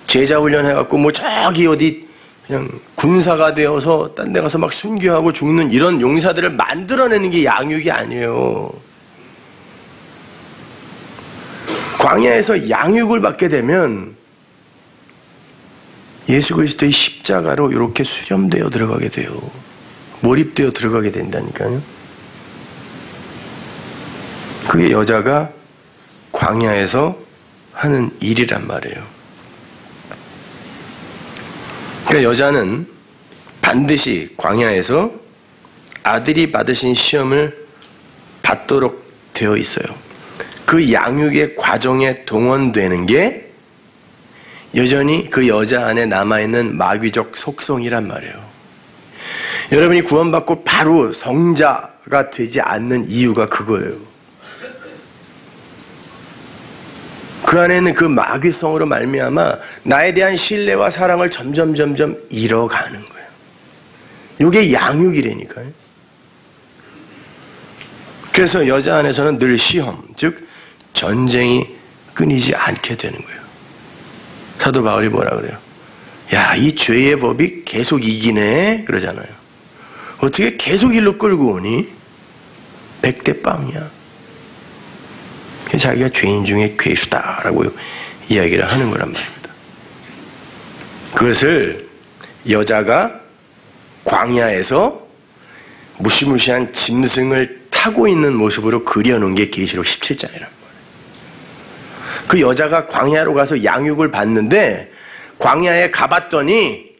제자 훈련해갖고 뭐 저기 어디 그냥 군사가 되어서 딴 데 가서 막 순교하고 죽는 이런 용사들을 만들어내는 게 양육이 아니에요. 광야에서 양육을 받게 되면 예수 그리스도의 십자가로 이렇게 수렴되어 들어가게 돼요. 몰입되어 들어가게 된다니까요. 그게 여자가 광야에서 하는 일이란 말이에요. 그러니까 여자는 반드시 광야에서 아들이 받으신 시험을 받도록 되어 있어요. 그 양육의 과정에 동원되는 게 여전히 그 여자 안에 남아있는 마귀적 속성이란 말이에요. 여러분이 구원받고 바로 성자가 되지 않는 이유가 그거예요. 그 안에는 그 마귀성으로 말미암아 나에 대한 신뢰와 사랑을 점점 잃어가는 거예요. 이게 양육이라니까요. 그래서 여자 안에서는 늘 시험, 즉 전쟁이 끊이지 않게 되는 거예요. 사도 바울이 뭐라 그래요? 야, 이 죄의 법이 계속 이기네 그러잖아요. 어떻게 계속 일로 끌고 오니? 100대 빵이야. 자기가 죄인 중에 괴수다라고 이야기를 하는 거란 말입니다. 그것을 여자가 광야에서 무시무시한 짐승을 타고 있는 모습으로 그려놓은 게 계시록 17장이란 말이에요. 그 여자가 광야로 가서 양육을 받는데 광야에 가봤더니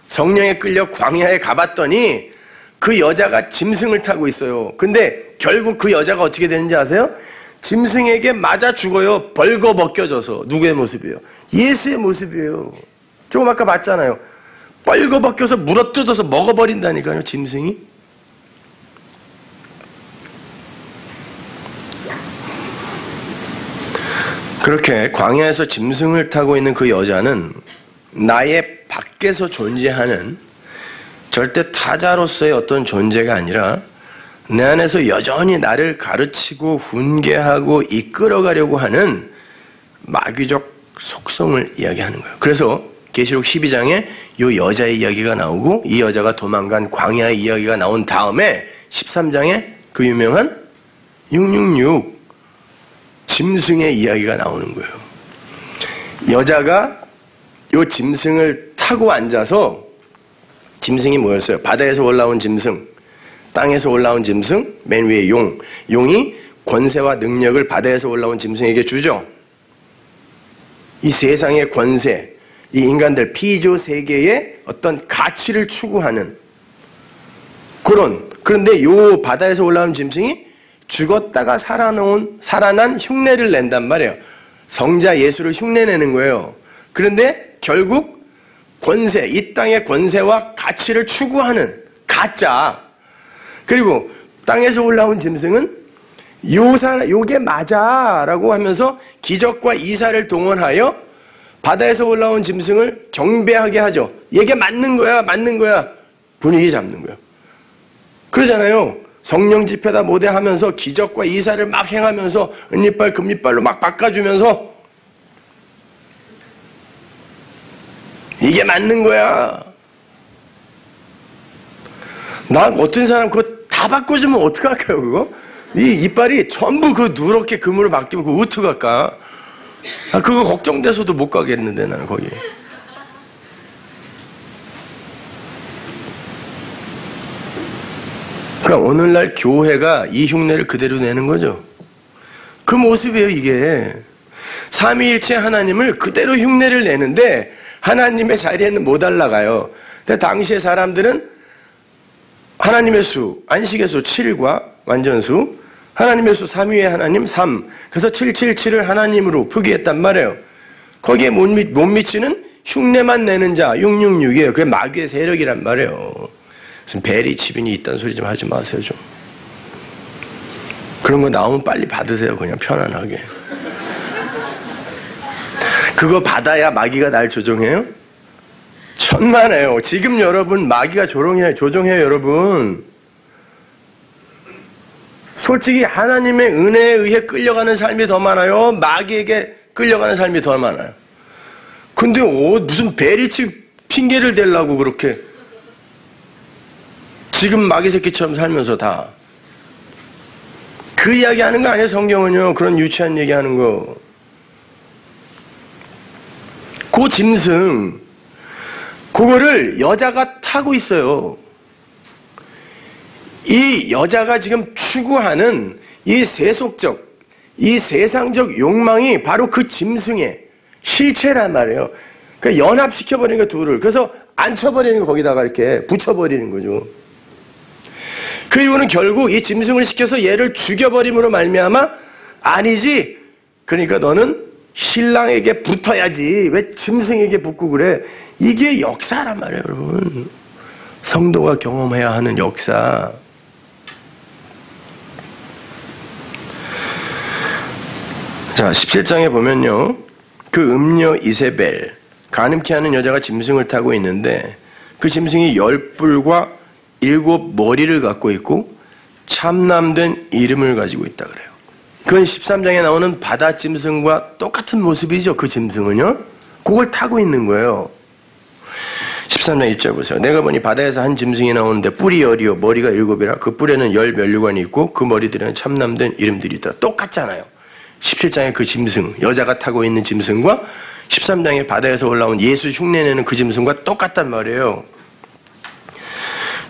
성령에 끌려 광야에 가봤더니 그 여자가 짐승을 타고 있어요. 근데 결국 그 여자가 어떻게 되는지 아세요? 짐승에게 맞아 죽어요. 벌거벗겨져서. 누구의 모습이에요? 예수의 모습이에요. 조금 아까 봤잖아요. 벌거벗겨서 물어뜯어서 먹어버린다니까요, 짐승이. 그렇게 광야에서 짐승을 타고 있는 그 여자는 나의 밖에서 존재하는 절대 타자로서의 어떤 존재가 아니라 내 안에서 여전히 나를 가르치고 훈계하고 이끌어가려고 하는 마귀적 속성을 이야기하는 거예요. 그래서 계시록 12장에 이 여자의 이야기가 나오고 이 여자가 도망간 광야의 이야기가 나온 다음에 13장에 그 유명한 666 짐승의 이야기가 나오는 거예요. 여자가 이 짐승을 타고 앉아서, 짐승이 뭐였어요? 바다에서 올라온 짐승, 땅에서 올라온 짐승, 맨 위에 용. 용이 권세와 능력을 바다에서 올라온 짐승에게 주죠. 이 세상의 권세, 이 인간들 피조 세계의 어떤 가치를 추구하는 그런데 요 바다에서 올라온 짐승이 죽었다가 살아난 흉내를 낸단 말이에요. 성자 예수를 흉내내는 거예요. 그런데 결국 권세, 이 땅의 권세와 가치를 추구하는 가짜. 그리고 땅에서 올라온 짐승은 요게 맞아 라고 하면서 기적과 이사를 동원하여 바다에서 올라온 짐승을 경배하게 하죠. 얘게 맞는 거야 분위기 잡는 거예요. 그러잖아요. 성령 집회다 뭐대 하면서 기적과 이사를 막 행하면서 은이빨 금이빨로 막 바꿔주면서 이게 맞는 거야. 나 어떤 사람 그거 다 바꿔주면 어떡할까요, 그거? 이 이빨이 전부 그 누렇게 금으로 바뀌면 그거 어떡할까? 아, 그거 걱정돼서도 못 가겠는데, 나는 거기. 그러니까 오늘날 교회가 이 흉내를 그대로 내는 거죠. 그 모습이에요, 이게. 삼위일체 하나님을 그대로 흉내를 내는데 하나님의 자리에는 못 올라가요. 근데 당시의 사람들은 하나님의 수, 안식의 수 7과 완전수, 하나님의 수 3위의 하나님 3. 그래서 777을 하나님으로 표기했단 말이에요. 거기에 못 미치는 흉내만 내는 자 666이에요. 그게 마귀의 세력이란 말이에요. 무슨 베리 치빈이 있다는 소리 좀 하지 마세요, 좀. 그런 거 나오면 빨리 받으세요, 그냥 편안하게. 그거 받아야 마귀가 날 조종해요? 천만에요. 지금 여러분 마귀가 조종해요, 여러분. 솔직히 하나님의 은혜에 의해 끌려가는 삶이 더 많아요? 마귀에게 끌려가는 삶이 더 많아요? 근데 무슨 베리치 핑계를 대려고 그렇게 지금 마귀 새끼처럼 살면서 다 그 이야기 하는 거 아니에요, 성경은요. 그런 유치한 얘기 하는 거. 그 짐승, 그거를 여자가 타고 있어요. 이 여자가 지금 추구하는 이 세속적, 이 세상적 욕망이 바로 그 짐승의 실체란 말이에요. 그러니까 연합시켜버리는 거, 둘을. 그래서 앉혀버리는 거, 거기다가 이렇게 붙여버리는 거죠. 그 이유는 결국 이 짐승을 시켜서 얘를 죽여버림으로 말미암아 아니지. 그러니까 너는 신랑에게 붙어야지. 왜 짐승에게 붙고 그래? 이게 역사란 말이에요, 여러분. 성도가 경험해야 하는 역사. 자, 17장에 보면요. 그 음녀 이세벨, 가늠케 하는 여자가 짐승을 타고 있는데 그 짐승이 10뿔과 7머리를 갖고 있고 참남된 이름을 가지고 있다 그래요. 그건 13장에 나오는 바다 짐승과 똑같은 모습이죠. 그 짐승은요. 그걸 타고 있는 거예요. 13장 1절 보세요. 내가 보니 바다에서 한 짐승이 나오는데 뿔이 10이요 머리가 7이라 그 뿔에는 10면류관이 있고 그 머리들에는 참남된 이름들이 있다. 똑같잖아요. 17장의 그 짐승, 여자가 타고 있는 짐승과 13장에 바다에서 올라온 예수 흉내내는 그 짐승과 똑같단 말이에요.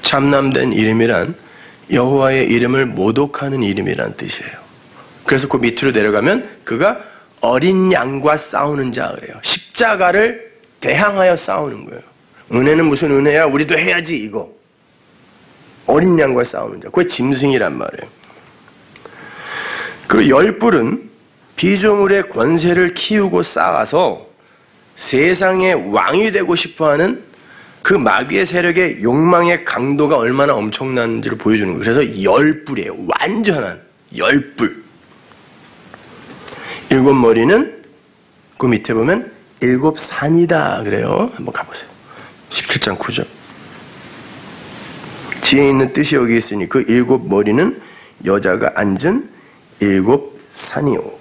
참남된 이름이란 여호와의 이름을 모독하는 이름이란 뜻이에요. 그래서 그 밑으로 내려가면 그가 어린 양과 싸우는 자 그래요. 십자가를 대항하여 싸우는 거예요. 은혜는 무슨 은혜야? 우리도 해야지 이거. 어린 양과 싸우는 자. 그게 짐승이란 말이에요. 그 10뿔은 피조물의 권세를 키우고 쌓아서 세상의 왕이 되고 싶어하는 그 마귀의 세력의 욕망의 강도가 얼마나 엄청난지를 보여주는 거예요. 그래서 10뿔이에요. 완전한 10뿔. 7머리는 그 밑에 보면 7산이다 그래요. 한번 가보세요. 17장 9절. 지혜 있는 뜻이 여기 있으니 그 7머리는 여자가 앉은 7산이요.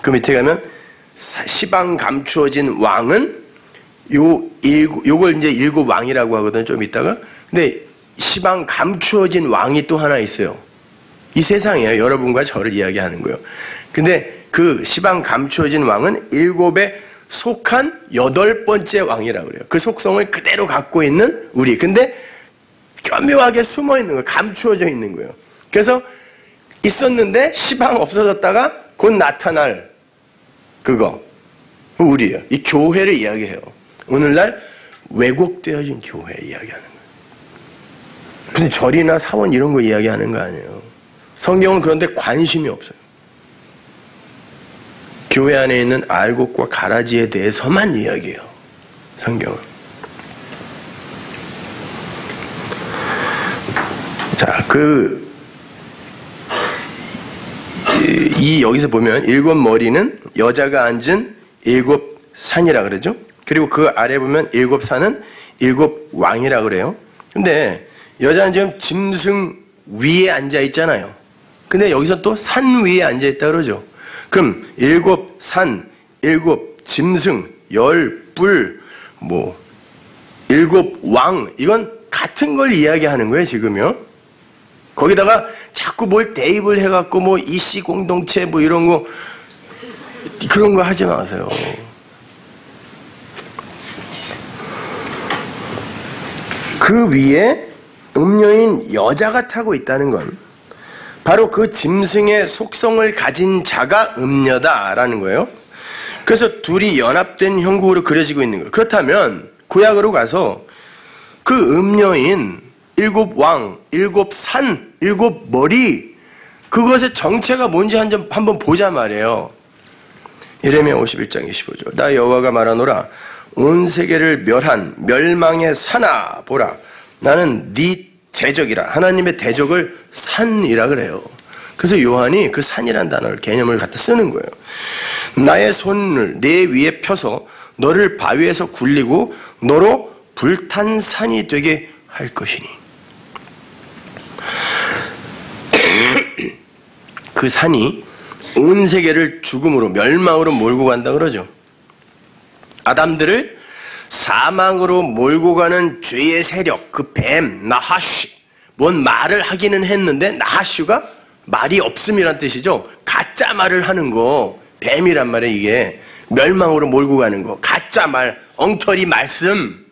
그 밑에 가면 시방 감추어진 왕은 요걸 이제 7왕이라고 하거든요. 좀 이따가. 근데 시방 감추어진 왕이 또 하나 있어요. 이 세상이에요. 여러분과 저를 이야기하는 거예요. 근데 그 시방 감추어진 왕은 7에 속한 8번째 왕이라고 그래요. 그 속성을 그대로 갖고 있는 우리. 근데 교묘하게 숨어 있는 거예요. 감추어져 있는 거예요. 그래서 있었는데 시방 없어졌다가 곧 나타날 그거. 우리예요. 이 교회를 이야기해요. 오늘날 왜곡되어진 교회 이야기하는 거예요. 무슨 절이나 사원 이런 거 이야기하는 거 아니에요. 성경은 그런데 관심이 없어요. 교회 안에 있는 알곡과 가라지에 대해서만 이야기해요. 성경은. 자, 여기서 보면 7머리는 여자가 앉은 7산이라 그러죠. 그리고 그 아래 보면 7산은 7왕이라 그래요. 근데 여자는 지금 짐승 위에 앉아 있잖아요. 근데 여기서 또 산 위에 앉아 있다 그러죠. 그럼 7산, 7짐승, 10뿔, 일곱 왕, 이건 같은 걸 이야기하는 거예요, 지금요. 거기다가 자꾸 뭘 대입을 해갖고 뭐 이씨 공동체 뭐 이런 거, 그런 거 하지 마세요. 그 위에 음녀인 여자가 타고 있다는 건 바로 그 짐승의 속성을 가진 자가 음녀다라는 거예요. 그래서 둘이 연합된 형국으로 그려지고 있는 거예요. 그렇다면 구약으로 가서 그 음녀인 일곱 왕, 일곱 산, 일곱 머리, 그것의 정체가 뭔지 한번 보자 말이에요. 예레미야 51장 25절. 나 여호와가 말하노라. 온 세계를 멸한 멸망의 산아 보라. 나는 네 대적이라. 하나님의 대적을 산이라 그래요. 그래서 요한이 그 산이라는 단어를, 개념을 갖다 쓰는 거예요. 나의 손을 내 위에 펴서 너를 바위에서 굴리고 너로 불탄 산이 되게 할 것이니. 그 산이 온 세계를 죽음으로, 멸망으로 몰고 간다 그러죠. 아담들을 사망으로 몰고 가는 죄의 세력, 그 뱀, 나하슈. 뭔 말을 하기는 했는데 나하슈가 말이 없음이란 뜻이죠. 가짜 말을 하는 거, 뱀이란 말이에요. 이게 멸망으로 몰고 가는 거, 가짜 말, 엉터리 말씀.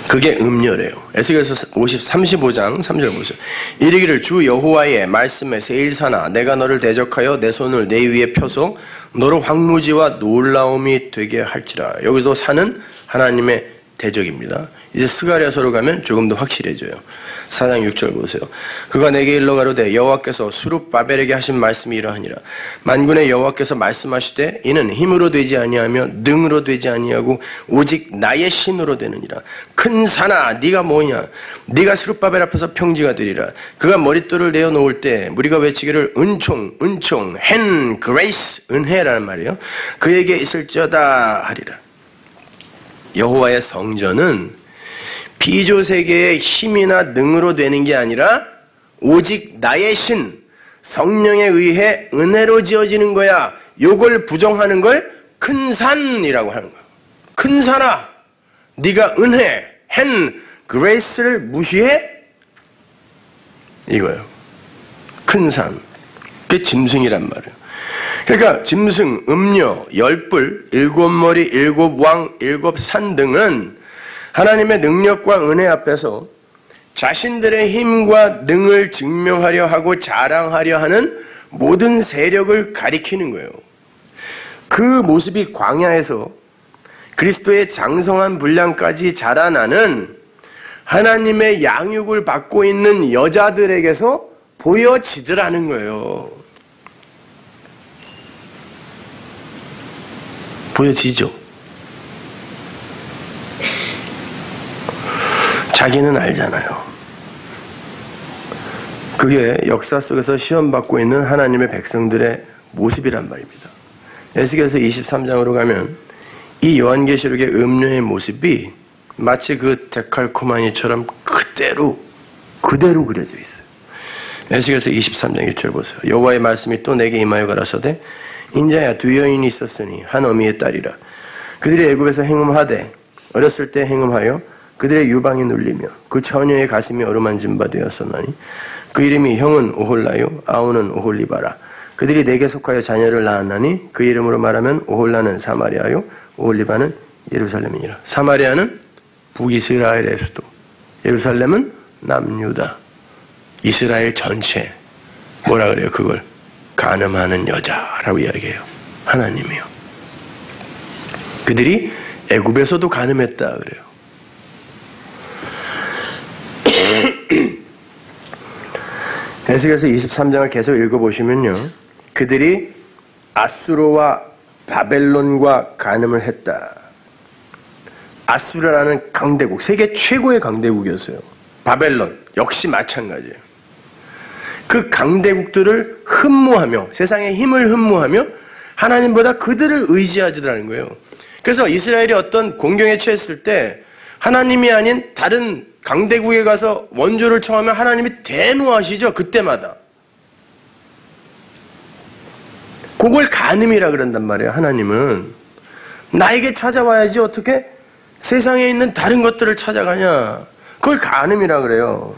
그게 음녀래요. 에스겔서 35장 3절 보세요. 이르기를 주 여호와의 말씀에 세일사나 내가 너를 대적하여 내 손을 내 위에 펴서 너로 황무지와 놀라움이 되게 할지라. 여기서 산은 하나님의 대적입니다. 이제 스가랴서로 가면 조금 더 확실해져요. 4장 6절 보세요. 그가 내게 일러 가로되 여호와께서 수룹바벨에게 하신 말씀이 이러하니라. 만군의 여호와께서 말씀하시되 이는 힘으로 되지 아니하며 능으로 되지 아니하고 오직 나의 신으로 되느니라. 큰 산아 네가 뭐냐. 네가 수룹바벨 앞에서 평지가 되리라. 그가 머릿돌을 내어 놓을 때 무리가 외치기를 은총 은총 헨 그레이스 은혜라는 말이에요. 그에게 있을지어다 하리라. 여호와의 성전은 비조세계의 힘이나 능으로 되는 게 아니라 오직 나의 신, 성령에 의해 은혜로 지어지는 거야. 요걸 부정하는 걸 큰 산이라고 하는 거야. 큰 산아, 네가 은혜, 헨, 그레이스를 무시해? 이거예요. 큰 산. 그게 짐승이란 말이에요. 그러니까 짐승, 음녀, 열불, 일곱 머리, 일곱 왕, 일곱 산 등은 하나님의 능력과 은혜 앞에서 자신들의 힘과 능을 증명하려 하고 자랑하려 하는 모든 세력을 가리키는 거예요. 그 모습이 광야에서 그리스도의 장성한 분량까지 자라나는 하나님의 양육을 받고 있는 여자들에게서 보여지더라는 거예요. 보여지죠? 자기는 알잖아요. 그게 역사 속에서 시험받고 있는 하나님의 백성들의 모습이란 말입니다. 에스겔서 23장으로 가면 이 요한계시록의 음녀의 모습이 마치 그 데칼코마니처럼 그대로 그려져 있어요. 에스겔서 23장 1절 보세요. 여호와의 말씀이 또 내게 임하여 가라사대 인자야 두 여인이 있었으니 한 어미의 딸이라. 그들이 애굽에서 행음하되 어렸을 때 행음하여 그들의 유방이 눌리며 그 처녀의 가슴이 어루만진 바 되었었나니 그 이름이 형은 오홀라요 아우는 오홀리바라. 그들이 내게 속하여 자녀를 낳았나니 그 이름으로 말하면 오홀라는 사마리아요 오홀리바는 예루살렘이니라. 사마리아는 북이스라엘의 수도, 예루살렘은 남유다. 이스라엘 전체 뭐라 그래요? 그걸 간음하는 여자라고 이야기해요. 하나님이요. 그들이 애굽에서도 간음했다 그래요. 에스겔서 23장을 계속 읽어보시면요, 그들이 아수르와 바벨론과 간음을 했다. 아수르라는 강대국, 세계 최고의 강대국이었어요. 바벨론 역시 마찬가지예요. 그 강대국들을 흠모하며 세상의 힘을 흠모하며 하나님보다 그들을 의지하지라는 거예요. 그래서 이스라엘이 어떤 공경에 처했을 때 하나님이 아닌 다른 강대국에 가서 원조를 청하면 하나님이 대노하시죠. 그때마다. 그걸 간음이라 그런단 말이에요. 하나님은. 나에게 찾아와야지 어떻게 세상에 있는 다른 것들을 찾아가냐. 그걸 간음이라 그래요.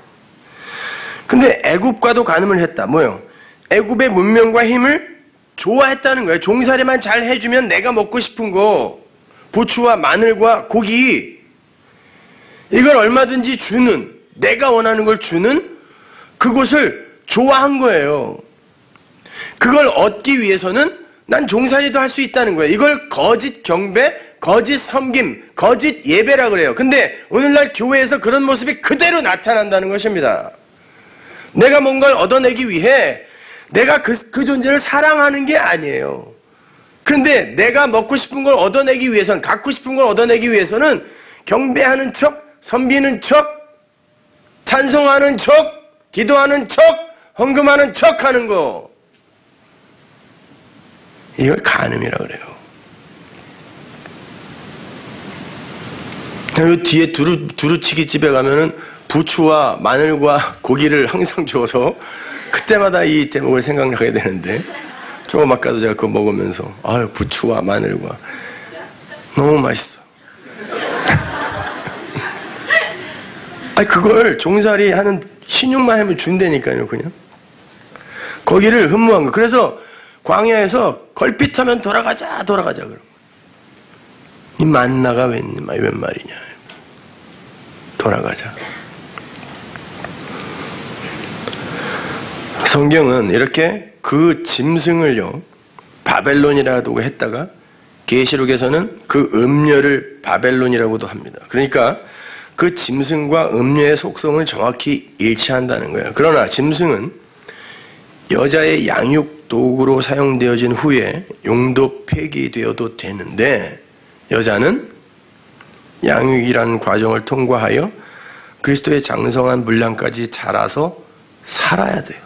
근데 애굽과도 간음을 했다. 뭐요? 애굽의 문명과 힘을 좋아했다는 거예요. 종살이만 잘 해주면 내가 먹고 싶은 거, 부추와 마늘과 고기, 이걸 얼마든지 주는, 내가 원하는 걸 주는 그것을 좋아한 거예요. 그걸 얻기 위해서는 난 종살이도 할 수 있다는 거예요. 이걸 거짓 경배, 거짓 섬김, 거짓 예배라 그래요. 근데 오늘날 교회에서 그런 모습이 그대로 나타난다는 것입니다. 내가 뭔가를 얻어내기 위해 내가 그 존재를 사랑하는 게 아니에요. 그런데 내가 먹고 싶은 걸 얻어내기 위해서는, 갖고 싶은 걸 얻어내기 위해서는 경배하는 척, 섬기는 척, 찬송하는 척, 기도하는 척, 헌금하는 척 하는 거, 이걸 간음이라 그래요. 요 뒤에 두루치기 집에 가면은 부추와 마늘과 고기를 항상 줘서 그때마다 이 대목을 생각나게 되는데, 조금 아까도 제가 그거 먹으면서 아유, 부추와 마늘과 너무 맛있어. 아니, 그걸 종살이 하는 신용만 하면 준다니까요. 그냥 거기를 흠모한 거. 그래서 광야에서 걸핏하면 돌아가자 그럼. 이 만나가 웬 말이냐. 돌아가자. 성경은 이렇게 그 짐승을요, 바벨론이라고 했다가 계시록에서는 그 음녀를 바벨론이라고도 합니다. 그러니까 그 짐승과 음녀의 속성을 정확히 일치한다는 거예요. 그러나 짐승은 여자의 양육 도구로 사용되어진 후에 용도 폐기되어도 되는데, 여자는 양육이라는 과정을 통과하여 그리스도의 장성한 분량까지 자라서 살아야 돼요.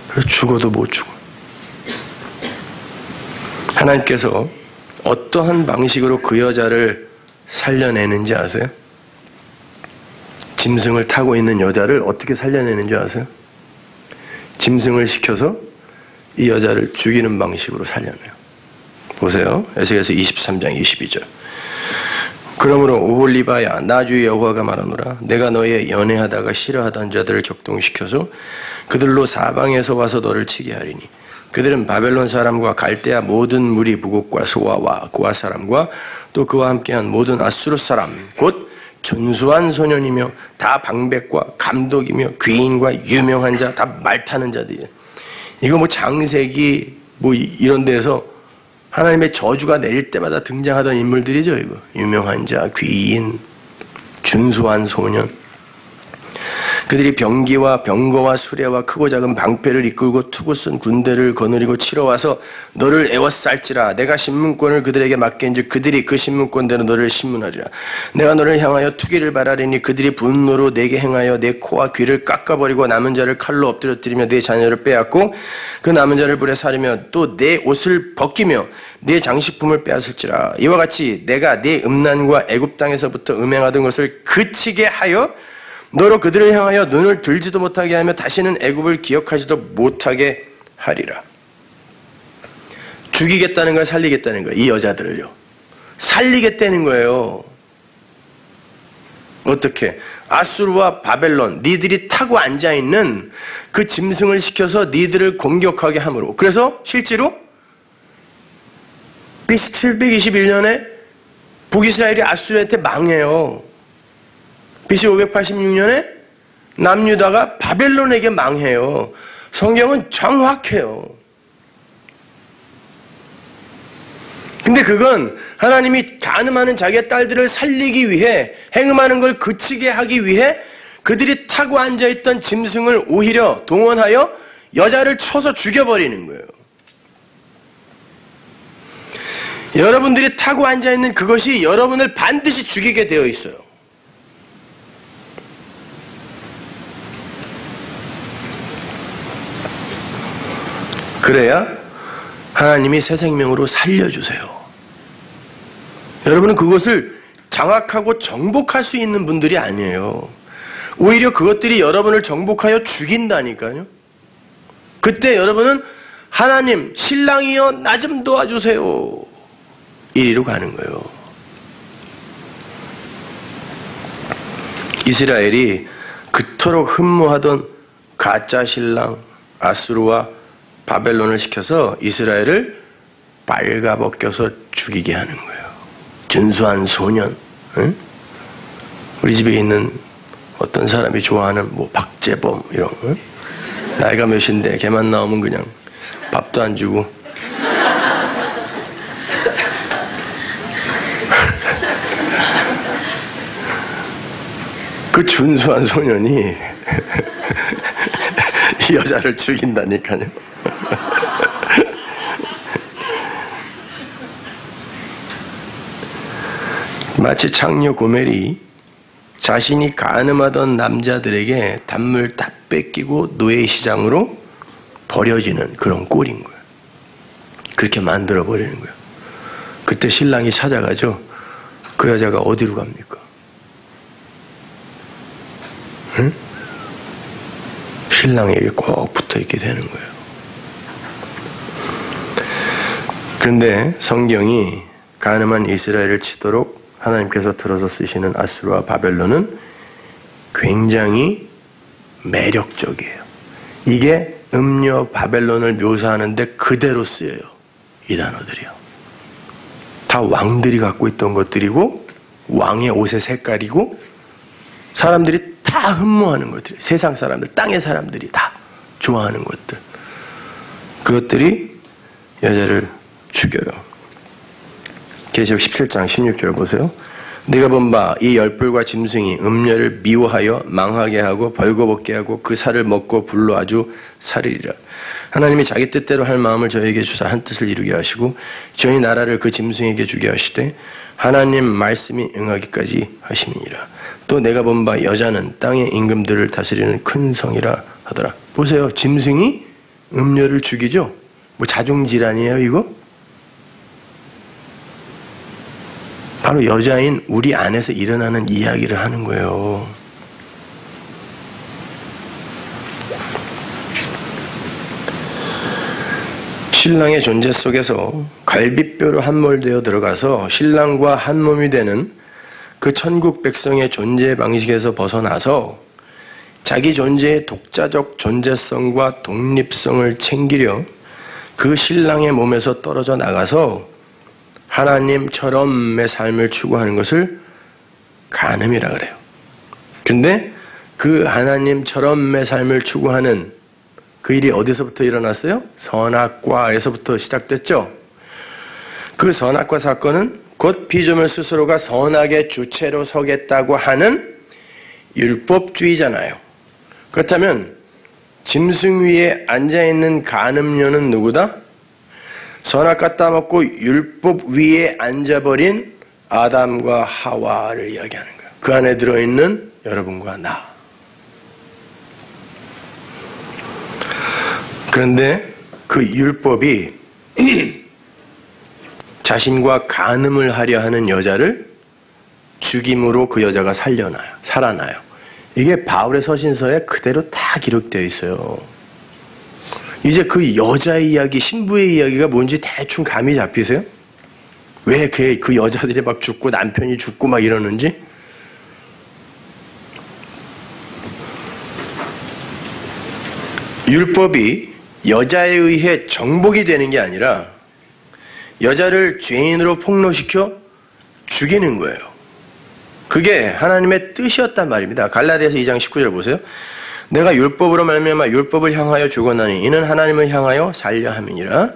그래서 죽어도 못 죽어. 하나님께서 어떠한 방식으로 그 여자를 살려내는지 아세요? 짐승을 타고 있는 여자를 어떻게 살려내는지 아세요? 짐승을 시켜서 이 여자를 죽이는 방식으로 살려내요. 보세요. 에스겔서 23장 22절. 그러므로 오홀리바야, 나 주 여호와가 말하노라. 내가 너의 연애하다가 싫어하던 자들을 격동시켜서 그들로 사방에서 와서 너를 치게 하리니 그들은 바벨론 사람과 갈대아 모든 무리 부곡과 소아와 고아 사람과 또 그와 함께한 모든 아수르 사람 곧 준수한 소년이며 다 방백과 감독이며 귀인과 유명한 자, 다 말타는 자들이에요. 이거 뭐 장세기 뭐 이런 데서 하나님의 저주가 내릴 때마다 등장하던 인물들이죠. 이거 유명한 자, 귀인, 준수한 소년. 그들이 병기와 병거와 수레와 크고 작은 방패를 이끌고 투구 쓴 군대를 거느리고 치러 와서 너를 애워쌀지라. 내가 신문권을 그들에게 맡긴즉 그들이 그 신문권대로 너를 신문하리라. 내가 너를 향하여 투기를 발하리니 그들이 분노로 내게 행하여 내 코와 귀를 깎아버리고 남은 자를 칼로 엎드려뜨리며 내 자녀를 빼앗고 그 남은 자를 불에 사르며 또 내 옷을 벗기며 내 장식품을 빼앗을지라. 이와 같이 내가 내 음란과 애굽 땅에서부터 음행하던 것을 그치게 하여 너로 그들을 향하여 눈을 들지도 못하게 하며 다시는 애굽을 기억하지도 못하게 하리라. 죽이겠다는 걸 살리겠다는 거예요. 이 여자들을요. 살리겠다는 거예요. 어떻게? 아수르와 바벨론, 니들이 타고 앉아있는 그 짐승을 시켜서 니들을 공격하게 함으로. 그래서 실제로 BC 721년에 북이스라엘이 아수르한테 망해요. BC 586년에 남유다가 바벨론에게 망해요. 성경은 정확해요. 근데 그건 하나님이 간음하는 자기의 딸들을 살리기 위해, 행음하는 걸 그치게 하기 위해 그들이 타고 앉아있던 짐승을 오히려 동원하여 여자를 쳐서 죽여버리는 거예요. 여러분들이 타고 앉아있는 그것이 여러분을 반드시 죽이게 되어 있어요. 그래야 하나님이 새 생명으로 살려주세요. 여러분은 그것을 장악하고 정복할 수 있는 분들이 아니에요. 오히려 그것들이 여러분을 정복하여 죽인다니까요. 그때 여러분은 하나님, 신랑이여 나 좀 도와주세요. 이리로 가는 거예요. 이스라엘이 그토록 흠모하던 가짜 신랑 아수르와 바벨론을 시켜서 이스라엘을 빨가벗겨서 죽이게 하는 거예요. 준수한 소년, 응? 우리 집에 있는 어떤 사람이 좋아하는 뭐 박재범 이런, 응? 나이가 몇인데 걔만 나오면 그냥 밥도 안 주고 그 준수한 소년이 이 여자를 죽인다니까요. 마치 창녀 고멜이 자신이 간음하던 남자들에게 단물 다 뺏기고 노예 시장으로 버려지는 그런 꼴인 거예요. 그렇게 만들어버리는 거예요. 그때 신랑이 찾아가죠. 그 여자가 어디로 갑니까? 응? 신랑에게 꼭 붙어있게 되는 거예요. 그런데 성경이 간음한 이스라엘을 치도록 하나님께서 들어서 쓰시는 아수르와 바벨론은 굉장히 매력적이에요. 이게 음녀 바벨론을 묘사하는데 그대로 쓰여요. 이 단어들이요. 다 왕들이 갖고 있던 것들이고 왕의 옷의 색깔이고 사람들이 다 흠모하는 것들, 세상 사람들, 땅의 사람들이 다 좋아하는 것들, 그것들이 여자를 죽여요. 계시록 17장 16절 보세요. 네가 본 바 이 열불과 짐승이 음녀를 미워하여 망하게 하고 벌거벗게 하고 그 살을 먹고 불로 아주 살이리라. 하나님이 자기 뜻대로 할 마음을 저에게 주사 한 뜻을 이루게 하시고 저희 나라를 그 짐승에게 주게 하시되 하나님 말씀이 응하기까지 하심이니라. 또 내가 본 바 여자는 땅의 임금들을 다스리는 큰 성이라 하더라. 보세요. 짐승이 음녀를 죽이죠. 뭐 자중질환이에요 이거? 바로 여자인 우리 안에서 일어나는 이야기를 하는 거예요. 신랑의 존재 속에서 갈빗뼈로 함몰되어 들어가서 신랑과 한 몸이 되는 그 천국 백성의 존재 방식에서 벗어나서 자기 존재의 독자적 존재성과 독립성을 챙기려 그 신랑의 몸에서 떨어져 나가서 하나님처럼의 삶을 추구하는 것을 간음이라 그래요. 근데 그 하나님처럼의 삶을 추구하는 그 일이 어디서부터 일어났어요? 선악과에서부터 시작됐죠. 그 선악과 사건은 곧 피조물 스스로가 선악의 주체로 서겠다고 하는 율법주의잖아요. 그렇다면 짐승 위에 앉아있는 간음녀는 누구다? 선악과 따먹고 율법 위에 앉아버린 아담과 하와를 이야기하는 거예요. 그 안에 들어있는 여러분과 나. 그런데 그 율법이 자신과 간음을 하려 하는 여자를 죽임으로 그 여자가 살아나요. 이게 바울의 서신서에 그대로 다 기록되어 있어요. 이제 그 여자의 이야기, 신부의 이야기가 뭔지 대충 감이 잡히세요? 왜 그 여자들이 막 죽고 남편이 죽고 막 이러는지? 율법이 여자에 의해 정복이 되는 게 아니라 여자를 죄인으로 폭로시켜 죽이는 거예요. 그게 하나님의 뜻이었단 말입니다. 갈라디아서 2장 19절 보세요. 내가 율법으로 말미암아 율법을 향하여 죽었나니 이는 하나님을 향하여 살려 함이니라.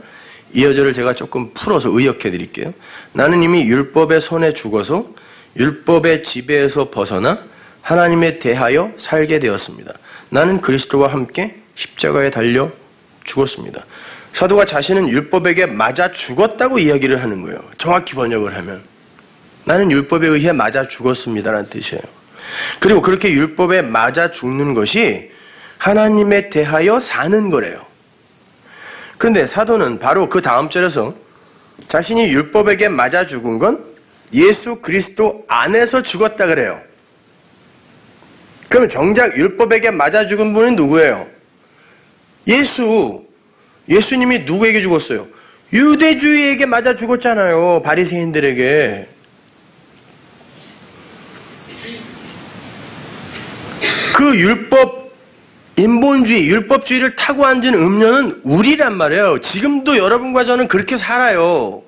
이 여절을 제가 조금 풀어서 의역해 드릴게요. 나는 이미 율법의 손에 죽어서 율법의 지배에서 벗어나 하나님에 대하여 살게 되었습니다. 나는 그리스도와 함께 십자가에 달려 죽었습니다. 사도가 자신은 율법에게 맞아 죽었다고 이야기를 하는 거예요. 정확히 번역을 하면 나는 율법에 의해 맞아 죽었습니다라는 뜻이에요. 그리고 그렇게 율법에 맞아 죽는 것이 하나님에 대하여 사는 거래요. 그런데 사도는 바로 그 다음 절에서 자신이 율법에게 맞아 죽은 건 예수 그리스도 안에서 죽었다 그래요. 그러면 정작 율법에게 맞아 죽은 분은 누구예요? 예수님이 누구에게 죽었어요? 유대주의에게 맞아 죽었잖아요. 바리새인들에게. 그 율법, 인본주의, 율법주의를 타고 앉은 음료는 우리란 말이에요. 지금도 여러분과 저는 그렇게 살아요.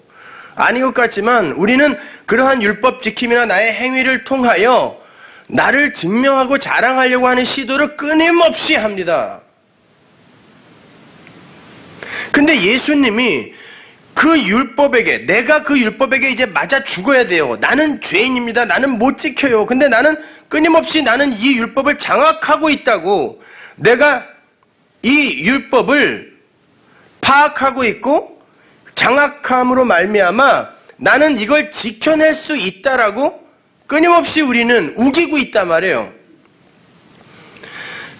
아닌 것 같지만 우리는 그러한 율법 지킴이나 나의 행위를 통하여 나를 증명하고 자랑하려고 하는 시도를 끊임없이 합니다. 근데 예수님이 그 율법에게, 내가 그 율법에게 이제 맞아 죽어야 돼요. 나는 죄인입니다. 나는 못 지켜요. 근데 나는 끊임없이 나는 이 율법을 장악하고 있다고, 내가 이 율법을 파악하고 있고 장악함으로 말미암아 나는 이걸 지켜낼 수 있다라고 끊임없이 우리는 우기고 있단 말이에요.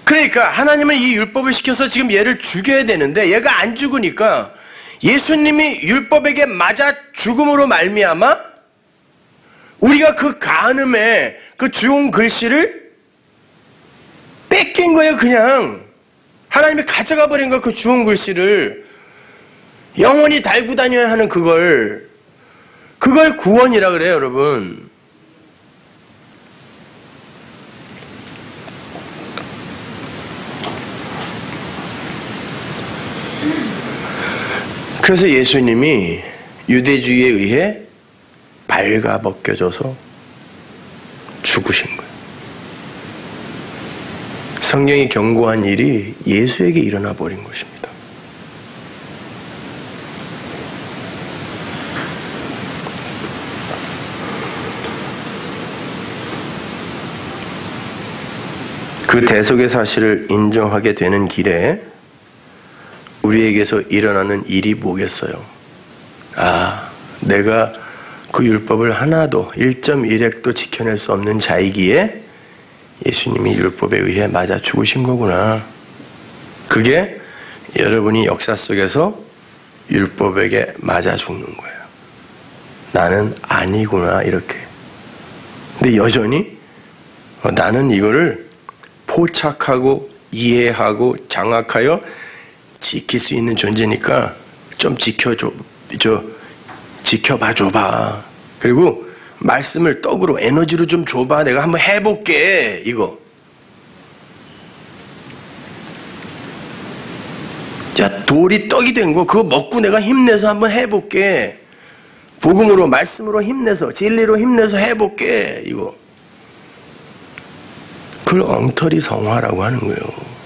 그러니까 하나님은 이 율법을 시켜서 지금 얘를 죽여야 되는데 얘가 안 죽으니까 예수님이 율법에게 맞아 죽음으로 말미암아 우리가 그 간음의 그 주홍 글씨를 뺏긴 거예요. 그냥 하나님이 가져가 버린 거예요. 그 주홍 글씨를 영원히 달고 다녀야 하는 그걸 구원이라 그래요, 여러분. 그래서 예수님이 유대주의에 의해 발가벗겨져서 죽으신 거예요. 성경이 경고한 일이 예수에게 일어나 버린 것입니다. 그 대속의 사실을 인정하게 되는 길에 우리에게서 일어나는 일이 뭐겠어요? 아, 내가 그 율법을 하나도 1.1획도 지켜낼 수 없는 자이기에 예수님이 율법에 의해 맞아 죽으신 거구나. 그게 여러분이 역사 속에서 율법에게 맞아 죽는 거예요. 나는 아니구나, 이렇게. 근데 여전히 나는 이거를 포착하고 이해하고 장악하여 지킬 수 있는 존재니까 좀 지켜봐 줘봐. 그리고 말씀을 떡으로, 에너지로 좀 줘봐. 내가 한번 해볼게. 이거. 자, 돌이 떡이 된 거 그거 먹고 내가 힘내서 한번 해볼게. 복음으로, 말씀으로 힘내서, 진리로 힘내서 해볼게. 이거. 그걸 엉터리 성화라고 하는 거예요.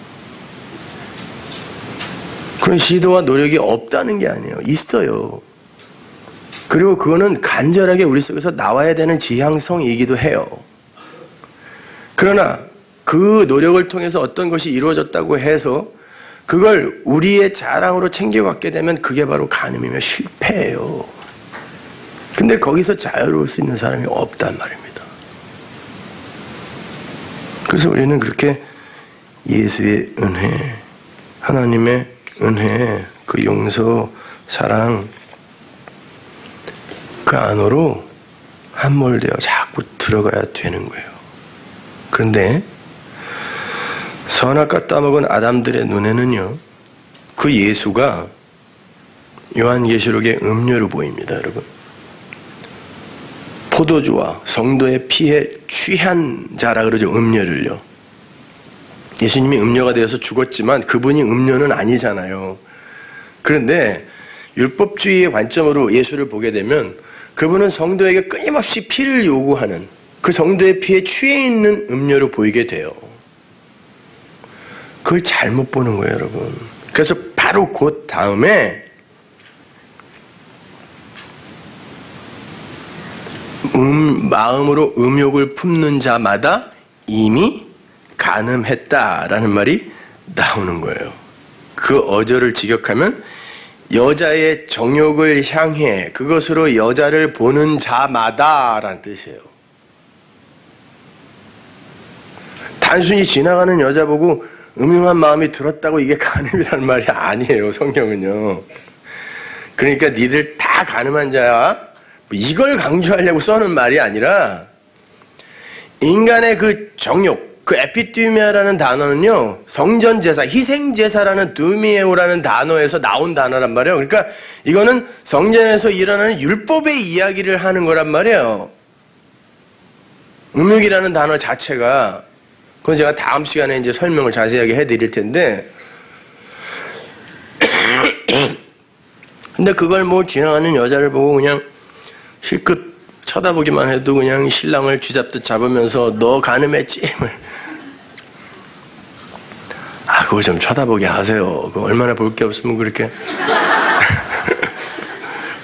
그런 시도와 노력이 없다는 게 아니에요. 있어요. 그리고 그거는 간절하게 우리 속에서 나와야 되는 지향성이기도 해요. 그러나 그 노력을 통해서 어떤 것이 이루어졌다고 해서 그걸 우리의 자랑으로 챙겨갖게 되면 그게 바로 간음이며 실패예요. 근데 거기서 자유로울 수 있는 사람이 없단 말입니다. 그래서 우리는 그렇게 예수의 은혜, 하나님의 은혜, 그 용서, 사랑, 그 안으로 함몰되어 자꾸 들어가야 되는 거예요. 그런데 선악과 따먹은 아담들의 눈에는요, 그 예수가 요한계시록의 음료로 보입니다, 여러분. 포도주와 성도의 피에 취한 자라 그러죠, 음료를요. 예수님이 음료가 되어서 죽었지만 그분이 음료는 아니잖아요. 그런데 율법주의의 관점으로 예수를 보게 되면 그분은 성도에게 끊임없이 피를 요구하는, 그 성도의 피에 취해 있는 음료로 보이게 돼요. 그걸 잘못 보는 거예요, 여러분. 그래서 바로 그 다음에 마음으로 음욕을 품는 자마다 이미 간음했다라는 말이 나오는 거예요. 그 어절을 직역하면 여자의 정욕을 향해 그것으로 여자를 보는 자마다라는 뜻이에요. 단순히 지나가는 여자 보고 음흉한 마음이 들었다고 이게 간음이라는 말이 아니에요, 성경은요. 그러니까 니들 다 간음한 자야, 이걸 강조하려고 써는 말이 아니라 인간의 그 정욕, 그 에피투미아라는 단어는요, 성전제사, 희생제사라는 두미에오라는 단어에서 나온 단어란 말이에요. 그러니까 이거는 성전에서 일어나는 율법의 이야기를 하는 거란 말이에요. 음욕이라는 단어 자체가, 그건 제가 다음 시간에 이제 설명을 자세하게 해드릴 텐데, 근데 그걸 뭐 지나가는 여자를 보고 그냥 실컷 쳐다보기만 해도 그냥 신랑을 쥐잡듯 잡으면서 너 간음했지? 그걸 좀 쳐다보게 하세요. 얼마나 볼 게 없으면 그렇게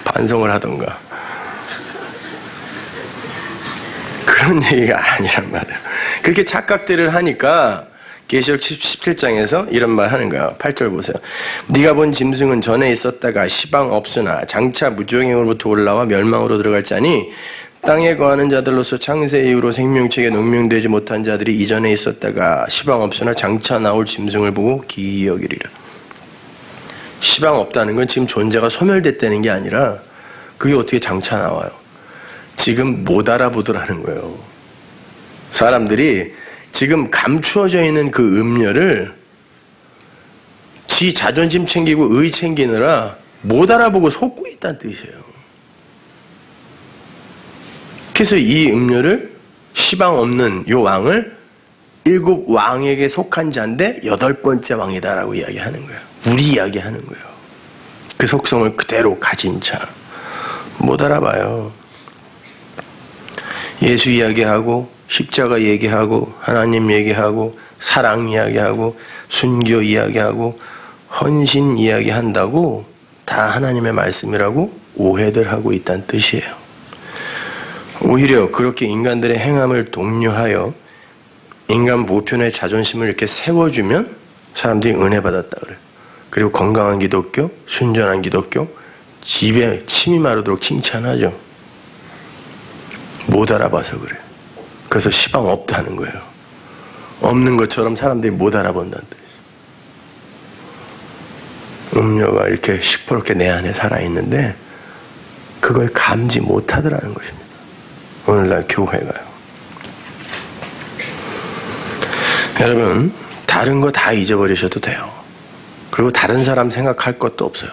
반성을 하던가. 그런 얘기가 아니란 말이에요. 그렇게 착각들을 하니까 계시록 17장에서 이런 말 하는 거예요. 8절 보세요. 네가 본 짐승은 전에 있었다가 시방 없으나 장차 무정행으로부터 올라와 멸망으로 들어갈 자니 땅에 거하는 자들로서 창세 이후로 생명책에 농명되지 못한 자들이 이전에 있었다가 시방 없으나 장차 나올 짐승을 보고 기이 여기리라. 시방 없다는 건 지금 존재가 소멸됐다는 게 아니라 그게 어떻게 장차 나와요. 지금 못 알아보더라는 거예요. 사람들이 지금 감추어져 있는 그 음료를 지 자존심 챙기고 의 챙기느라 못 알아보고 속고 있다는 뜻이에요. 그래서 이 음료를 시방 없는 요 왕을 7 왕에게 속한 자인데 8번째 왕이다라고 이야기하는 거예요. 우리 이야기하는 거예요. 그 속성을 그대로 가진 자. 못 알아봐요. 예수 이야기하고 십자가 얘기하고 하나님 얘기하고 사랑 이야기하고 순교 이야기하고 헌신 이야기한다고 다 하나님의 말씀이라고 오해들 하고 있다는 뜻이에요. 오히려 그렇게 인간들의 행함을 독려하여 인간 보편의 자존심을 이렇게 세워주면 사람들이 은혜 받았다 그래요. 그리고 건강한 기독교, 순전한 기독교, 집에 침이 마르도록 칭찬하죠. 못 알아봐서 그래요. 그래서 시방 없다는 거예요. 없는 것처럼 사람들이 못 알아본다는 뜻이에요. 음료가 이렇게 시퍼렇게 내 안에 살아있는데 그걸 감지 못하더라는 것입니다. 오늘날 교회가요. 여러분, 다른 거 다 잊어버리셔도 돼요. 그리고 다른 사람 생각할 것도 없어요.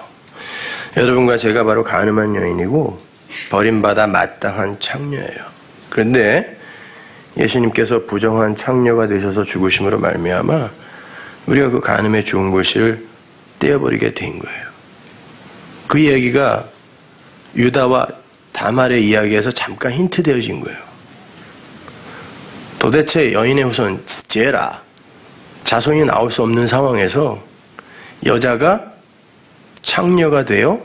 여러분과 제가 바로 간음한 여인이고 버림받아 마땅한 창녀예요. 그런데 예수님께서 부정한 창녀가 되셔서 죽으심으로 말미암아 우리가 그 간음의 좋은 글씨를 떼어버리게 된 거예요. 그 이야기가 유다와 다말의 이야기에서 잠깐 힌트되어진 거예요. 도대체 여인의 후손 제라, 자손이 나올 수 없는 상황에서 여자가 창녀가 되어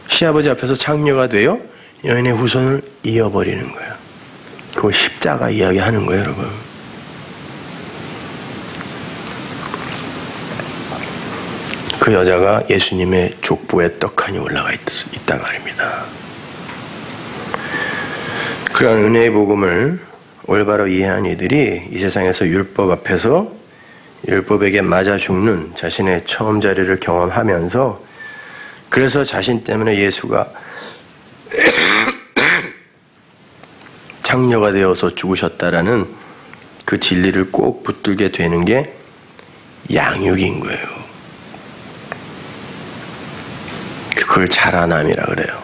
시아버지 앞에서 창녀가 되어 여인의 후손을 이어버리는 거예요. 그걸 십자가 이야기하는 거예요, 여러분. 그 여자가 예수님의 족보에 떡하니 올라가 있단 말입니다. 그런 은혜의 복음을 올바로 이해한 이들이 이 세상에서 율법 앞에서 율법에게 맞아 죽는 자신의 처음 자리를 경험하면서 그래서 자신 때문에 예수가 창녀가 되어서 죽으셨다라는 그 진리를 꼭 붙들게 되는 게 양육인 거예요. 그걸 자라남이라 그래요.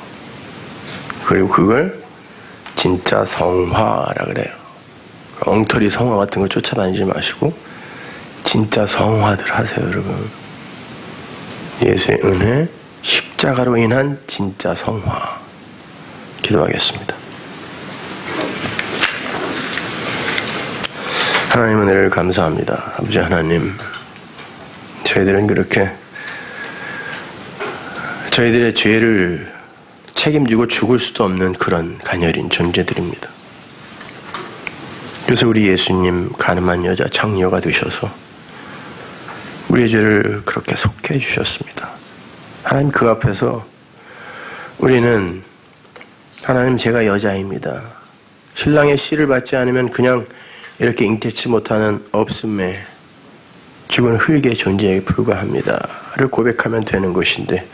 그리고 그걸 진짜 성화라 그래요. 엉터리 성화 같은 거 쫓아다니지 마시고 진짜 성화들 하세요, 여러분. 예수의 은혜, 십자가로 인한 진짜 성화. 기도하겠습니다. 하나님 은혜를 감사합니다. 아버지 하나님, 저희들은 그렇게 저희들의 죄를 책임지고 죽을 수도 없는 그런 가녀린 존재들입니다. 그래서 우리 예수님 가늠한 여자 창녀가 되셔서 우리의 죄를 그렇게 속해 주셨습니다. 하나님 그 앞에서 우리는 하나님 제가 여자입니다. 신랑의 씨를 받지 않으면 그냥 이렇게 잉태치 못하는 없음에 죽은 흙의 존재에 불과합니다를 고백하면 되는 것인데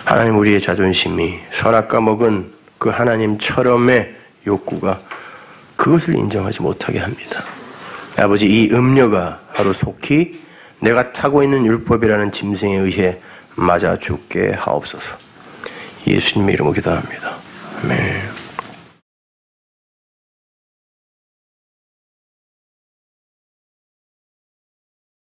하나님 우리의 자존심이 선악과 먹은 그 하나님처럼의 욕구가 그것을 인정하지 못하게 합니다. 아버지, 이 음녀가 하루 속히 내가 타고 있는 율법이라는 짐승에 의해 맞아 죽게 하옵소서. 예수님의 이름으로 기도합니다. 아멘.